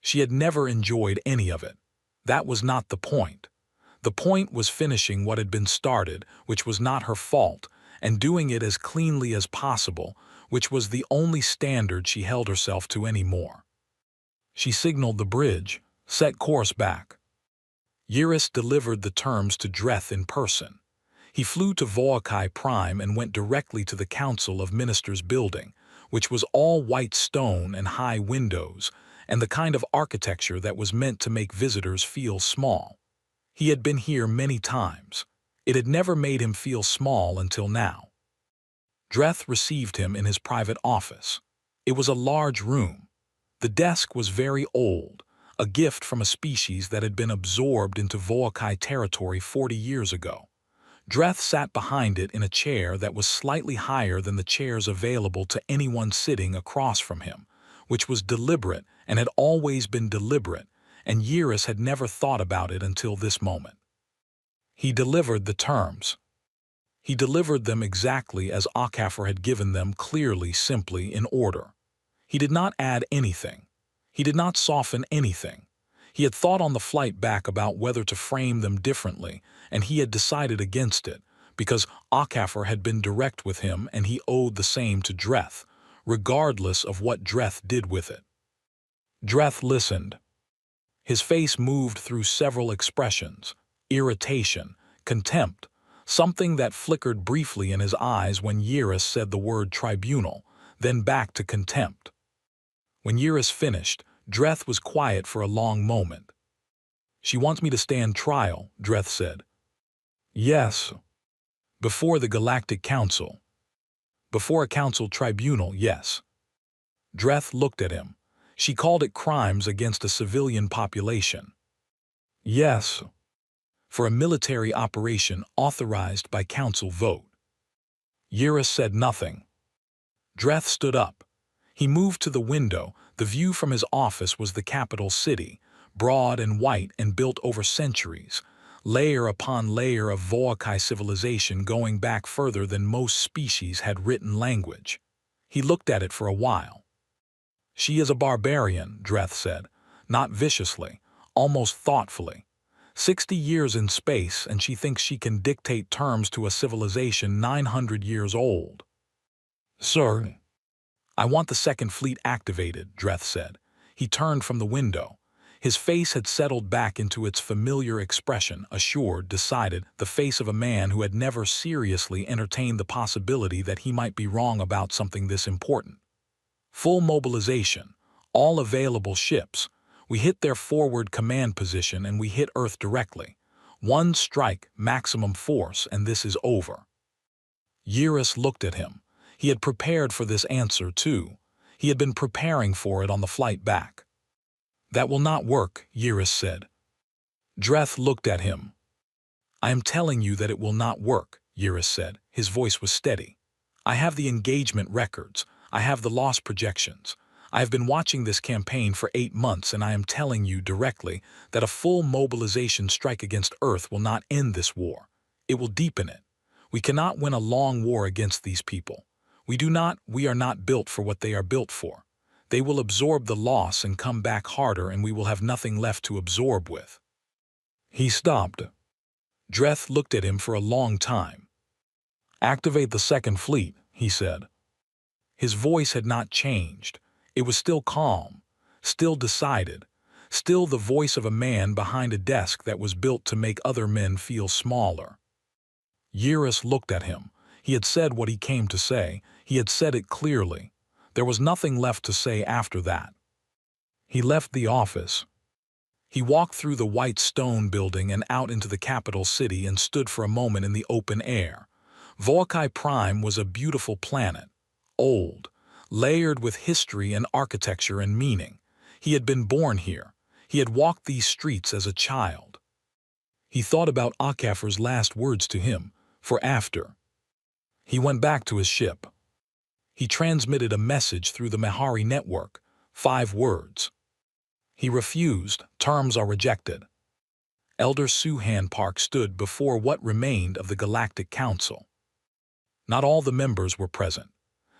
She had never enjoyed any of it. That was not the point. The point was finishing what had been started, which was not her fault, and doing it as cleanly as possible, which was the only standard she held herself to anymore. She signaled the bridge, set course back. Eurus delivered the terms to Dreth in person. He flew to Voakai Prime and went directly to the Council of Ministers building, which was all white stone and high windows, and the kind of architecture that was meant to make visitors feel small. He had been here many times. It had never made him feel small until now. Dreth received him in his private office. It was a large room. The desk was very old, a gift from a species that had been absorbed into Voakai territory 40 years ago. Dreth sat behind it in a chair that was slightly higher than the chairs available to anyone sitting across from him, which was deliberate and had always been deliberate, and Eurus had never thought about it until this moment. He delivered the terms. He delivered them exactly as Akafor had given them, clearly, simply, in order. He did not add anything. He did not soften anything. He had thought on the flight back about whether to frame them differently, and he had decided against it, because Akafor had been direct with him and he owed the same to Dreth, regardless of what Dreth did with it. Dreth listened. His face moved through several expressions: irritation, contempt, something that flickered briefly in his eyes when Eurus said the word tribunal, then back to contempt. When Eurus finished, Dreth was quiet for a long moment. She wants me to stand trial, Dreth said. Yes. Before the Galactic Council. Before a council tribunal, yes. Dreth looked at him. She called it crimes against a civilian population. Yes. For a military operation authorized by council vote. Eurus said nothing. Dreth stood up. He moved to the window. The view from his office was the capital city, broad and white and built over centuries, layer upon layer of Volcae civilization going back further than most species had written language. He looked at it for a while. She is a barbarian, Dreth said, not viciously, almost thoughtfully. 60 years in space, and she thinks she can dictate terms to a civilization 900 years old. Sir, I want the second fleet activated, Dreth said. He turned from the window. His face had settled back into its familiar expression, assured, decided, the face of a man who had never seriously entertained the possibility that he might be wrong about something this important. Full mobilization, all available ships. We hit their forward command position and we hit Earth directly. One strike, maximum force, and this is over. Eurus looked at him. He had prepared for this answer, too. He had been preparing for it on the flight back. That will not work, Eurus said. Dreth looked at him. I am telling you that it will not work, Eurus said. His voice was steady. I have the engagement records. I have the loss projections. I have been watching this campaign for 8 months, and I am telling you directly that a full mobilization strike against Earth will not end this war. It will deepen it. We cannot win a long war against these people. We are not built for what they are built for. They will absorb the loss and come back harder, and we will have nothing left to absorb with. He stopped. Dreth looked at him for a long time. Activate the second fleet, he said. His voice had not changed. It was still calm, still decided, still the voice of a man behind a desk that was built to make other men feel smaller. Eurus looked at him. He had said what he came to say. He had said it clearly. There was nothing left to say after that. He left the office. He walked through the white stone building and out into the capital city and stood for a moment in the open air. Volcae Prime was a beautiful planet, old, layered with history and architecture and meaning. He had been born here. He had walked these streets as a child. He thought about Akafer's last words to him, for after. He went back to his ship. He transmitted a message through the Mahari network, 5 words. He refused. Terms are rejected. Elder Suhan Park stood before what remained of the Galactic Council. Not all the members were present.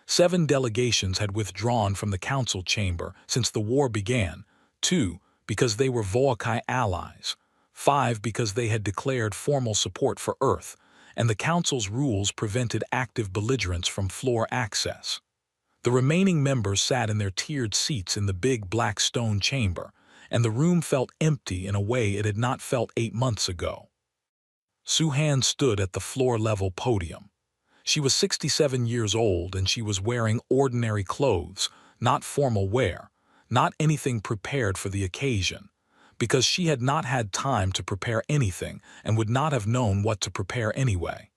7 delegations had withdrawn from the council chamber since the war began, 2 because they were Volcae allies, 5 because they had declared formal support for Earth, and the council's rules prevented active belligerents from floor access. The remaining members sat in their tiered seats in the big black stone chamber, and the room felt empty in a way it had not felt 8 months ago. Suhan stood at the floor-level podium. She was 67 years old, and she was wearing ordinary clothes, not formal wear, not anything prepared for the occasion, because she had not had time to prepare anything and would not have known what to prepare anyway.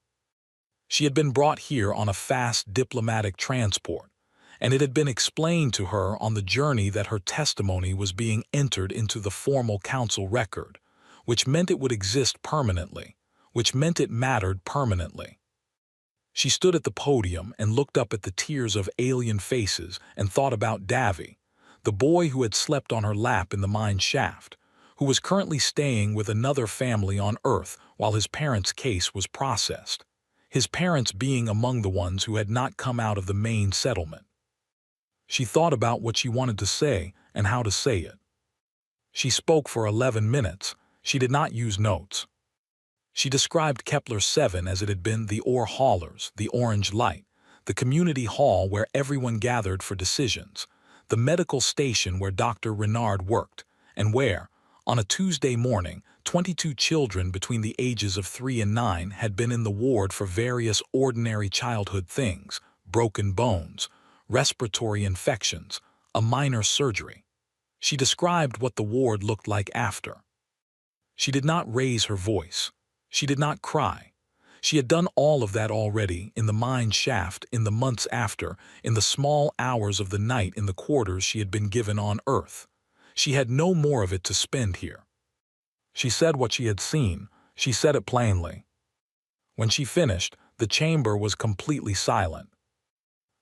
She had been brought here on a fast diplomatic transport, and it had been explained to her on the journey that her testimony was being entered into the formal council record, which meant it would exist permanently, which meant it mattered permanently. She stood at the podium and looked up at the tiers of alien faces and thought about Davy, the boy who had slept on her lap in the mine shaft, who was currently staying with another family on Earth while his parents' case was processed, his parents being among the ones who had not come out of the main settlement. She thought about what she wanted to say and how to say it. She spoke for 11 minutes. She did not use notes. She described Kepler 7 as it had been the ore haulers, the orange light, the community hall where everyone gathered for decisions, the medical station where Dr. Renard worked, and where, on a Tuesday morning, 22 children between the ages of 3 and 9 had been in the ward for various ordinary childhood things, broken bones, respiratory infections, a minor surgery. She described what the ward looked like after. She did not raise her voice. She did not cry. She had done all of that already, in the mine shaft, in the months after, in the small hours of the night in the quarters she had been given on Earth. She had no more of it to spend here. She said what she had seen. She said it plainly. When she finished, the chamber was completely silent.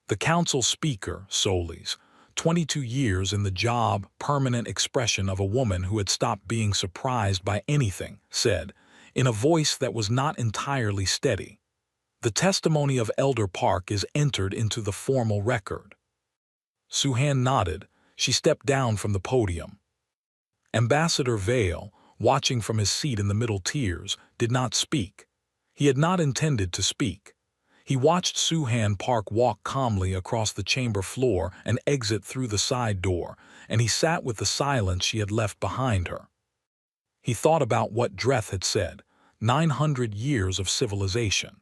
The council speaker, Solis, 22 years in the job, permanent expression of a woman who had stopped being surprised by anything, said, in a voice that was not entirely steady, "The testimony of Elder Park is entered into the formal record." Suhan nodded. She stepped down from the podium. Ambassador Vale, watching from his seat in the middle tiers, did not speak. He had not intended to speak. He watched Suhan Park walk calmly across the chamber floor and exit through the side door, and he sat with the silence she had left behind her. He thought about what Dreth had said, 900 years of civilization.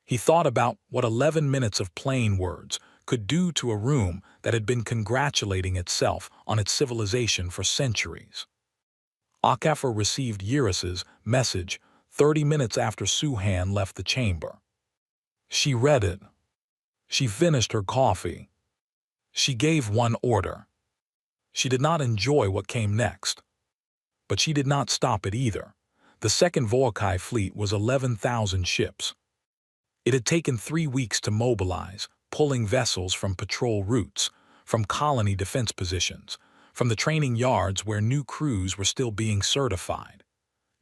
He thought about what 11 minutes of plain words could do to a room that had been congratulating itself on its civilization for centuries. Akafor received Eurus's message 30 minutes after Suhan left the chamber. She read it. She finished her coffee. She gave one order. She did not enjoy what came next. But she did not stop it either. The second Volkai fleet was 11,000 ships. It had taken 3 weeks to mobilize, pulling vessels from patrol routes, from colony defense positions, from the training yards where new crews were still being certified.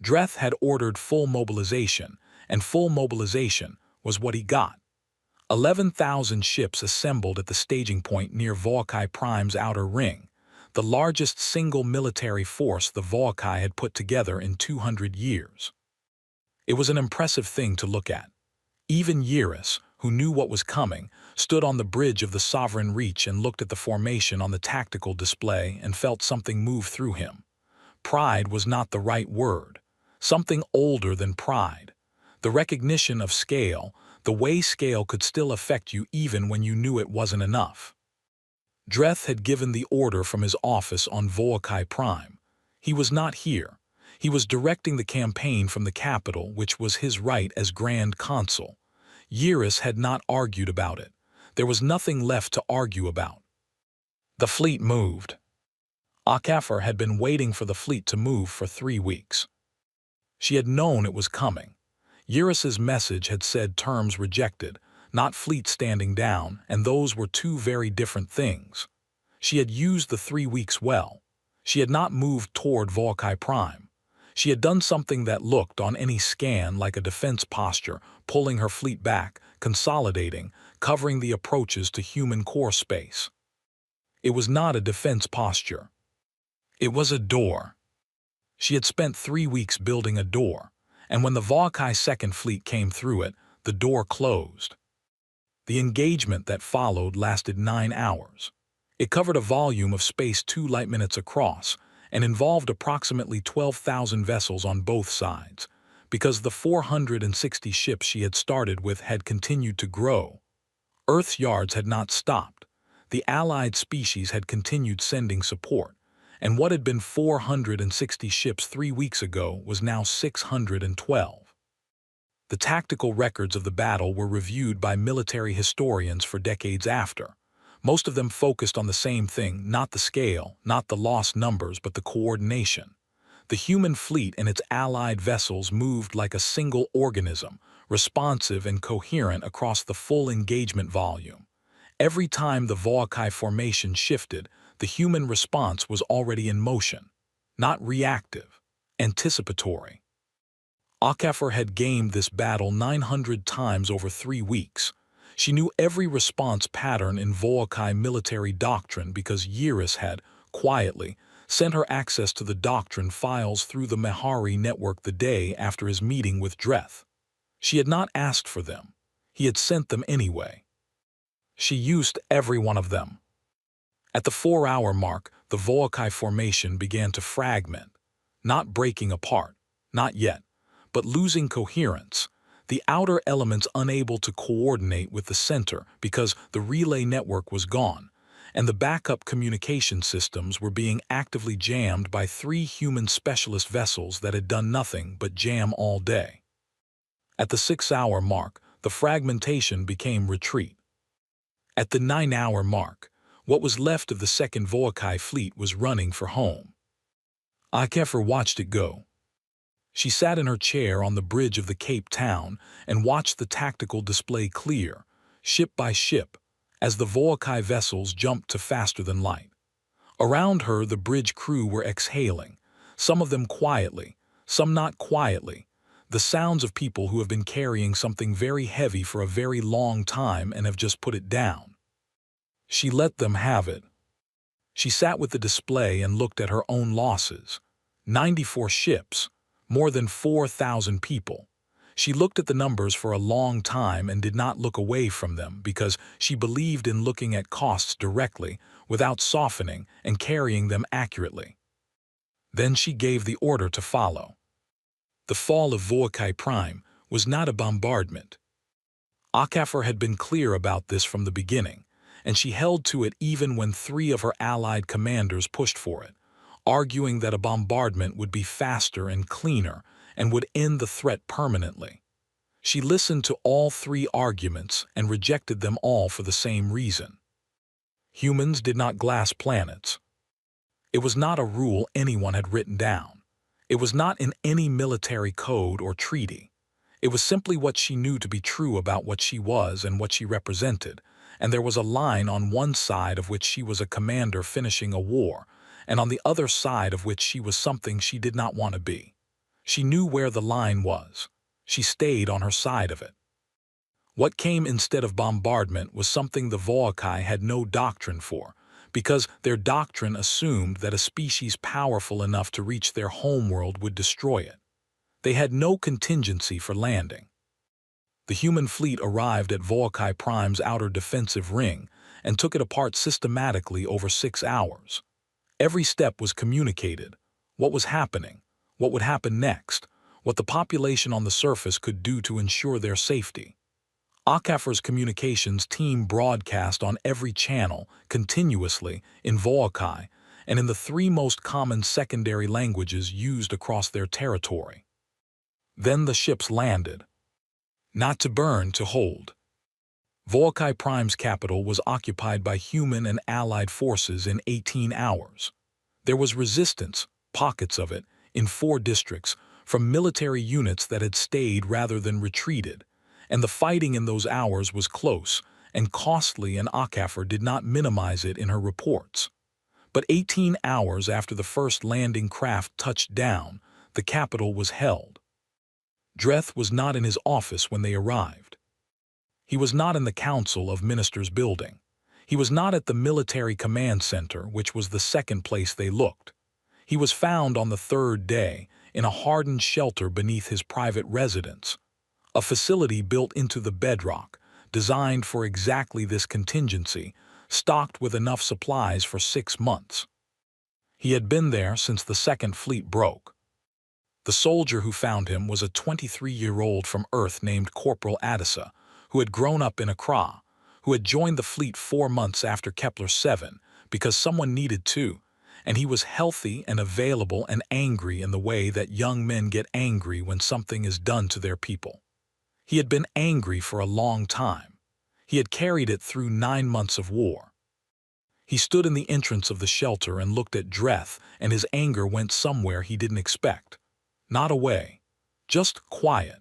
Dreth had ordered full mobilization, and full mobilization was what he got. 11,000 ships assembled at the staging point near Volkai Prime's outer ring, the largest single military force the Volkai had put together in 200 years. It was an impressive thing to look at. Even Eurus, who knew what was coming, stood on the bridge of the Sovereign Reach and looked at the formation on the tactical display and felt something move through him. Pride was not the right word. Something older than pride. The recognition of scale, the way scale could still affect you even when you knew it wasn't enough. Dreth had given the order from his office on Volkai Prime. He was not here. He was directing the campaign from the capital, which was his right as Grand Consul. Eurus had not argued about it. There was nothing left to argue about. The fleet moved. Akafor had been waiting for the fleet to move for 3 weeks. She had known it was coming. Eurus's message had said terms rejected, not fleet standing down, and those were two very different things. She had used the 3 weeks well. She had not moved toward Volkai Prime. She had done something that looked on any scan like a defense posture, pulling her fleet back, consolidating, covering the approaches to human core space. It was not a defense posture. It was a door. She had spent 3 weeks building a door, and when the Volkai Second Fleet came through it, the door closed. The engagement that followed lasted 9 hours. It covered a volume of space 2 light minutes across, and involved approximately 12,000 vessels on both sides, because the 460 ships she had started with had continued to grow. Earth's yards had not stopped. The allied species had continued sending support, and what had been 460 ships 3 weeks ago was now 612. The tactical records of the battle were reviewed by military historians for decades after. Most of them focused on the same thing, not the scale, not the lost numbers, but the coordination. The human fleet and its allied vessels moved like a single organism, responsive and coherent across the full engagement volume. Every time the Volkai formation shifted, the human response was already in motion, not reactive, anticipatory. Akafor had gamed this battle 900 times over 3 weeks. She knew every response pattern in Volkai military doctrine because Eurus had, quietly, sent her access to the doctrine files through the Mehari network the day after his meeting with Dreth. She had not asked for them. He had sent them anyway. She used every one of them. At the 4-hour mark, the Volkai formation began to fragment, not breaking apart, not yet, but losing coherence. The outer elements unable to coordinate with the center because the relay network was gone, and the backup communication systems were being actively jammed by 3 human specialist vessels that had done nothing but jam all day. At the 6-hour mark, the fragmentation became retreat. At the 9-hour mark, what was left of the second Volkai fleet was running for home. Akefer watched it go. She sat in her chair on the bridge of the Cape Town and watched the tactical display clear, ship by ship, as the Volkai vessels jumped to faster than light. Around her, the bridge crew were exhaling, some of them quietly, some not quietly, the sounds of people who have been carrying something very heavy for a very long time and have just put it down. She let them have it. She sat with the display and looked at her own losses. 94 ships, more than 4,000 people. She looked at the numbers for a long time and did not look away from them because she believed in looking at costs directly, without softening and carrying them accurately. Then she gave the order to follow. The fall of Volkai Prime was not a bombardment. Akefer had been clear about this from the beginning, and she held to it even when 3 of her allied commanders pushed for it, arguing that a bombardment would be faster and cleaner and would end the threat permanently. She listened to all 3 arguments and rejected them all for the same reason. Humans did not glass planets. It was not a rule anyone had written down. It was not in any military code or treaty. It was simply what she knew to be true about what she was and what she represented, and there was a line on one side of which she was a commander finishing a war, and on the other side of which she was something she did not want to be. She knew where the line was. She stayed on her side of it. What came instead of bombardment was something the Volkai had no doctrine for, because their doctrine assumed that a species powerful enough to reach their homeworld would destroy it. They had no contingency for landing. The human fleet arrived at Volkai Prime's outer defensive ring and took it apart systematically over 6 hours. Every step was communicated: what was happening, what would happen next, what the population on the surface could do to ensure their safety. Akefer's communications team broadcast on every channel, continuously, in Volkai, and in the 3 most common secondary languages used across their territory. Then the ships landed. Not to burn, to hold. Volkai Prime's capital was occupied by human and allied forces in 18 hours. There was resistance, pockets of it, in 4 districts, from military units that had stayed rather than retreated, and the fighting in those hours was close and costly, and Akefer did not minimize it in her reports. But 18 hours after the first landing craft touched down, the capital was held. Dreth was not in his office when they arrived. He was not in the Council of Ministers building. He was not at the Military Command Center, which was the second place they looked. He was found on the 3rd day in a hardened shelter beneath his private residence, a facility built into the bedrock, designed for exactly this contingency, stocked with enough supplies for 6 months. He had been there since the Second Fleet broke. The soldier who found him was a 23-year-old from Earth named Corporal Adisa, who had grown up in Accra, who had joined the fleet 4 months after Kepler-7 because someone needed to, and he was healthy and available and angry in the way that young men get angry when something is done to their people. He had been angry for a long time. He had carried it through 9 months of war. He stood in the entrance of the shelter and looked at Dreth, and his anger went somewhere he didn't expect. Not away, just quiet,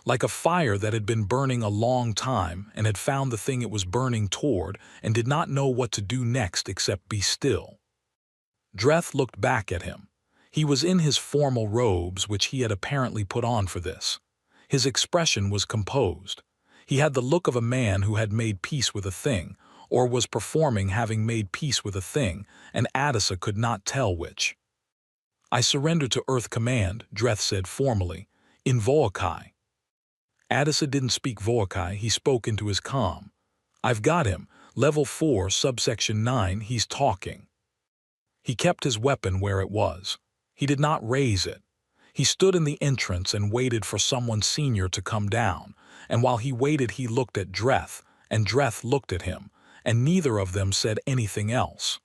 like a fire that had been burning a long time and had found the thing it was burning toward and did not know what to do next except be still. Dreth looked back at him. He was in his formal robes, which he had apparently put on for this. His expression was composed. He had the look of a man who had made peace with a thing, or was performing having made peace with a thing, and Adisa could not tell which. "I surrender to Earth Command," Dreth said formally, "in Volkai." Adisa didn't speak Volkai, he spoke into his comm. "I've got him, level 4, subsection 9, he's talking." He kept his weapon where it was. He did not raise it. He stood in the entrance and waited for someone senior to come down, and while he waited he looked at Dreth, and Dreth looked at him, and neither of them said anything else.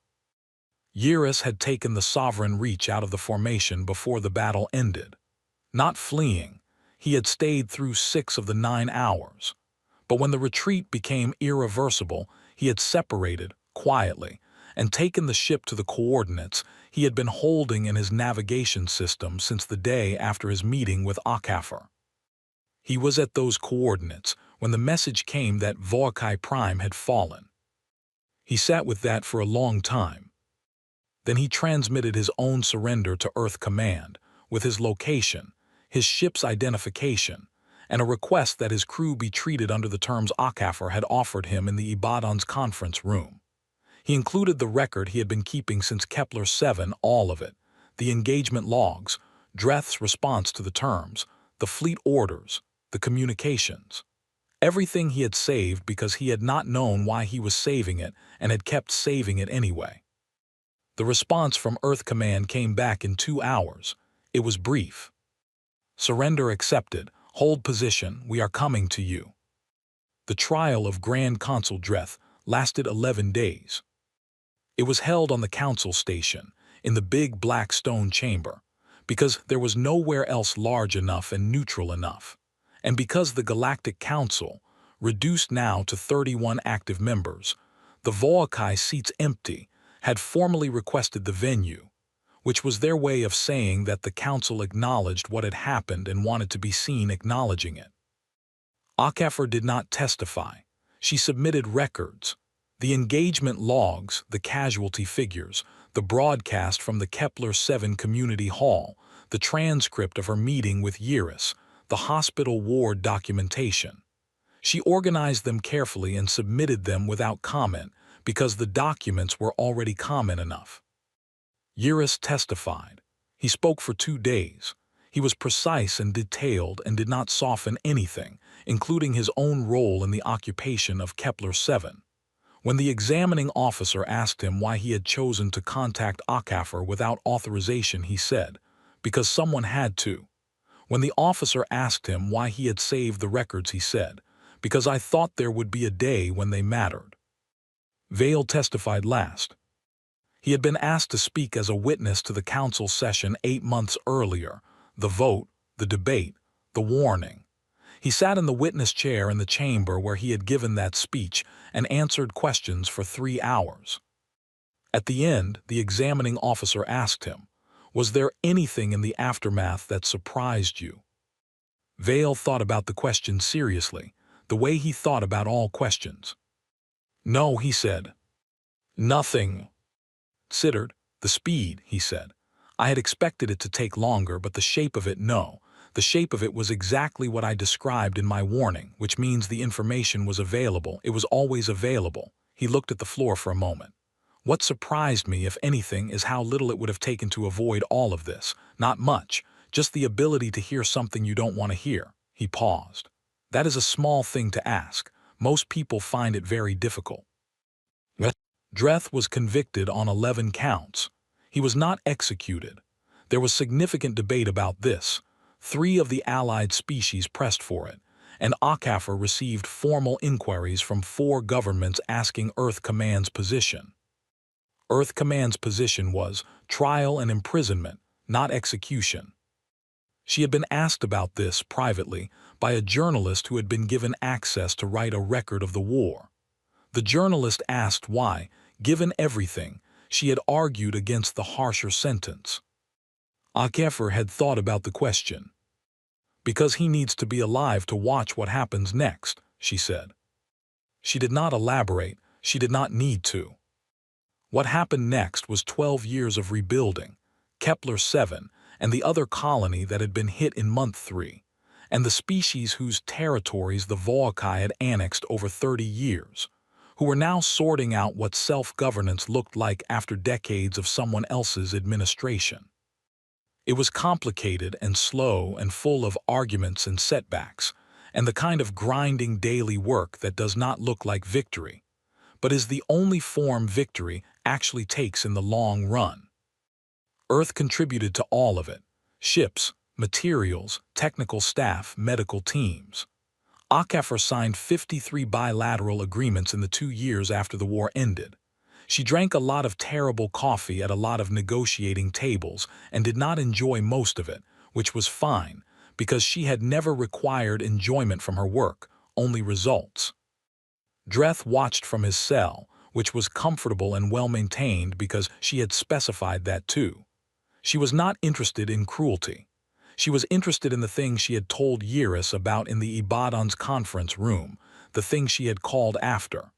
Eurus had taken the Sovereign Reach out of the formation before the battle ended. Not fleeing. He had stayed through 6 of the 9 hours. But when the retreat became irreversible, he had separated, quietly, and taken the ship to the coordinates he had been holding in his navigation system since the day after his meeting with Akafar. He was at those coordinates when the message came that Voakai Prime had fallen. He sat with that for a long time. Then he transmitted his own surrender to Earth Command, with his location, his ship's identification, and a request that his crew be treated under the terms Akafar had offered him in the Ibadan's conference room. He included the record he had been keeping since Kepler-7, all of it, the engagement logs, Dreth's response to the terms, the fleet orders, the communications. Everything he had saved because he had not known why he was saving it and had kept saving it anyway. The response from Earth Command came back in 2 hours. It was brief. Surrender accepted. Hold position. We are coming to you. The trial of Grand Consul Dreth lasted 11 days. It was held on the council station, in the big black stone chamber, because there was nowhere else large enough and neutral enough, and because the Galactic Council, reduced now to 31 active members, the Voakai seats empty, had formally requested the venue, which was their way of saying that the council acknowledged what had happened and wanted to be seen acknowledging it. Akafar did not testify. She submitted records, the engagement logs, the casualty figures, the broadcast from the Kepler-7 Community Hall, the transcript of her meeting with Yiris, the hospital ward documentation. She organized them carefully and submitted them without comment because the documents were already common enough. Yiris testified. He spoke for 2 days. He was precise and detailed and did not soften anything, including his own role in the occupation of Kepler-7. When the examining officer asked him why he had chosen to contact Akafar without authorization, he said, "Because someone had to." When the officer asked him why he had saved the records, he said, "Because I thought there would be a day when they mattered." Vale testified last. He had been asked to speak as a witness to the council session 8 months earlier, the vote, the debate, the warning. He sat in the witness chair in the chamber where he had given that speech and answered questions for 3 hours. At the end, the examining officer asked him, "Was there anything in the aftermath that surprised you?" Vale thought about the question seriously, the way he thought about all questions. "No," he said. "Nothing." Considered, the speed, he said. "I had expected it to take longer, but the shape of it, no. The shape of it was exactly what I described in my warning, which means the information was available. It was always available." He looked at the floor for a moment. "What surprised me, if anything, is how little it would have taken to avoid all of this. Not much, just the ability to hear something you don't want to hear." He paused. "That is a small thing to ask. Most people find it very difficult." Dreth was convicted on 11 counts. He was not executed. There was significant debate about this. 3 of the allied species pressed for it, and Akafar received formal inquiries from 4 governments asking Earth Command's position. Earth Command's position was trial and imprisonment, not execution. She had been asked about this privately by a journalist who had been given access to write a record of the war. The journalist asked why, given everything, she had argued against the harsher sentence. Akafar had thought about the question. "Because he needs to be alive to watch what happens next," she said. She did not elaborate. She did not need to. What happened next was 12 years of rebuilding, Kepler-7 and the other colony that had been hit in month 3, and the species whose territories the Voakai had annexed over 30 years, who were now sorting out what self-governance looked like after decades of someone else's administration. It was complicated and slow and full of arguments and setbacks, and the kind of grinding daily work that does not look like victory, but is the only form victory actually takes in the long run. Earth contributed to all of it: ships, materials, technical staff, medical teams. Akafar signed 53 bilateral agreements in the 2 years after the war ended. She drank a lot of terrible coffee at a lot of negotiating tables and did not enjoy most of it, which was fine, because she had never required enjoyment from her work, only results. Dreth watched from his cell, which was comfortable and well-maintained because she had specified that too. She was not interested in cruelty. She was interested in the thing she had told Yiris about in the Ibadan's conference room, the thing she had called after.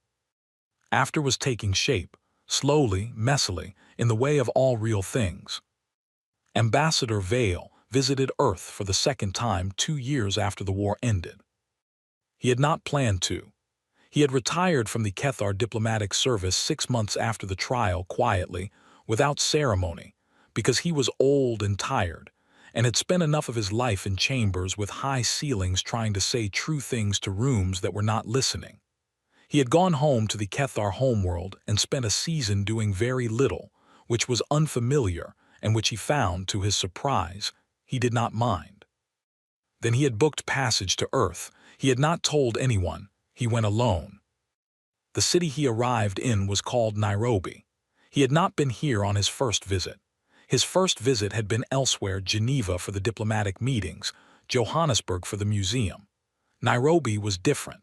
After was taking shape, slowly, messily, in the way of all real things. Ambassador Vale visited Earth for the second time 2 years after the war ended. He had not planned to. He had retired from the Kethar diplomatic service 6 months after the trial quietly, without ceremony, because he was old and tired, and had spent enough of his life in chambers with high ceilings trying to say true things to rooms that were not listening. He had gone home to the Kethar homeworld and spent a season doing very little, which was unfamiliar and which he found, to his surprise, he did not mind. Then he had booked passage to Earth. He had not told anyone. He went alone. The city he arrived in was called Nairobi. He had not been here on his first visit. His first visit had been elsewhere: Geneva for the diplomatic meetings, Johannesburg for the museum. Nairobi was different.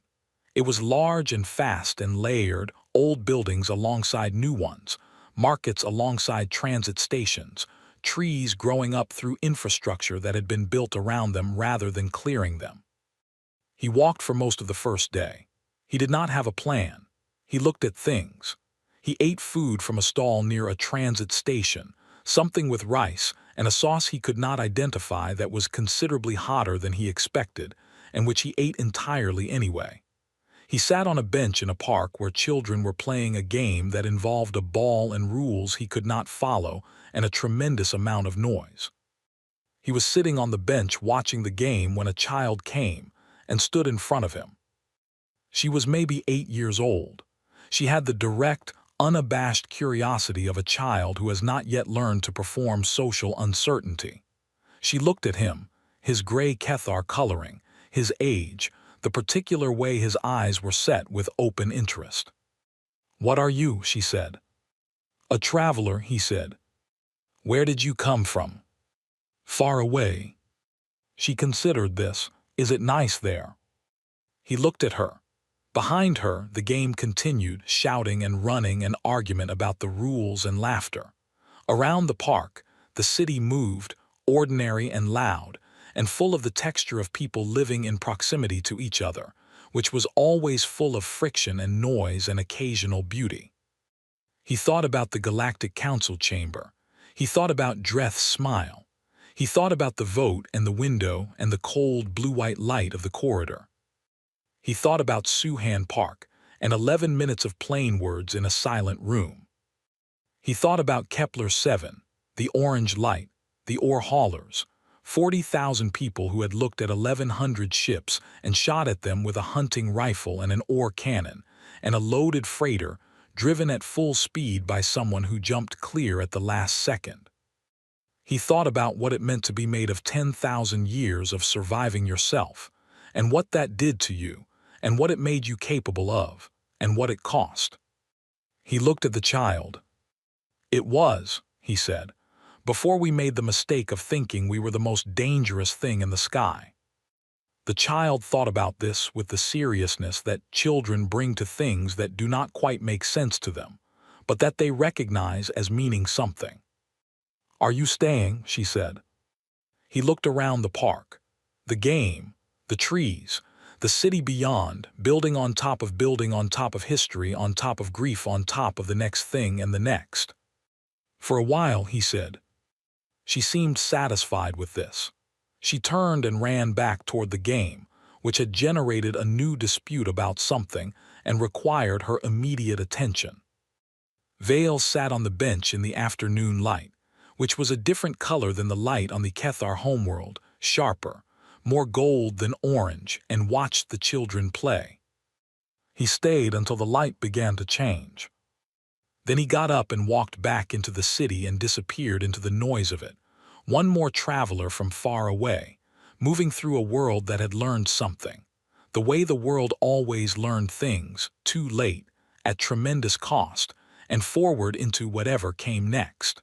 It was large and fast and layered, old buildings alongside new ones, markets alongside transit stations, trees growing up through infrastructure that had been built around them rather than clearing them. He walked for most of the first day. He did not have a plan. He looked at things. He ate food from a stall near a transit station, something with rice and a sauce he could not identify that was considerably hotter than he expected, and which he ate entirely anyway. He sat on a bench in a park where children were playing a game that involved a ball and rules he could not follow and a tremendous amount of noise. He was sitting on the bench watching the game when a child came and stood in front of him. She was maybe 8 years old. She had the direct, unabashed curiosity of a child who has not yet learned to perform social uncertainty. She looked at him, his gray Kethar coloring, his age, the particular way his eyes were set, with open interest. "What are you?" she said. "A traveler," he said. "Where did you come from?" "Far away." She considered this. "Is it nice there?" He looked at her. Behind her, the game continued, shouting and running, an argument about the rules and laughter. Around the park, the city moved, ordinary and loud, and full of the texture of people living in proximity to each other, which was always full of friction and noise and occasional beauty. He thought about the Galactic Council chamber. He thought about Dreth's smile. He thought about the vote and the window and the cold blue-white light of the corridor. He thought about Suhan Park and 11 minutes of plain words in a silent room. He thought about Kepler 7, the orange light, the ore haulers, 40,000 people who had looked at 1,100 ships and shot at them with a hunting rifle and an ore cannon, and a loaded freighter driven at full speed by someone who jumped clear at the last second. He thought about what it meant to be made of 10,000 years of surviving yourself, and what that did to you, and what it made you capable of, and what it cost. He looked at the child. "It was," he said, "before we made the mistake of thinking we were the most dangerous thing in the sky." The child thought about this with the seriousness that children bring to things that do not quite make sense to them, but that they recognize as meaning something. "Are you staying?" she said. He looked around the park, the game, the trees, the city beyond, building on top of building on top of history on top of grief on top of the next thing and the next. "For a while," he said. She seemed satisfied with this. She turned and ran back toward the game, which had generated a new dispute about something and required her immediate attention. Vale sat on the bench in the afternoon light, which was a different color than the light on the Kethar homeworld, sharper, more gold than orange, and watched the children play. He stayed until the light began to change. Then he got up and walked back into the city and disappeared into the noise of it, one more traveler from far away, moving through a world that had learned something, the way the world always learned things, too late, at tremendous cost, and forward into whatever came next.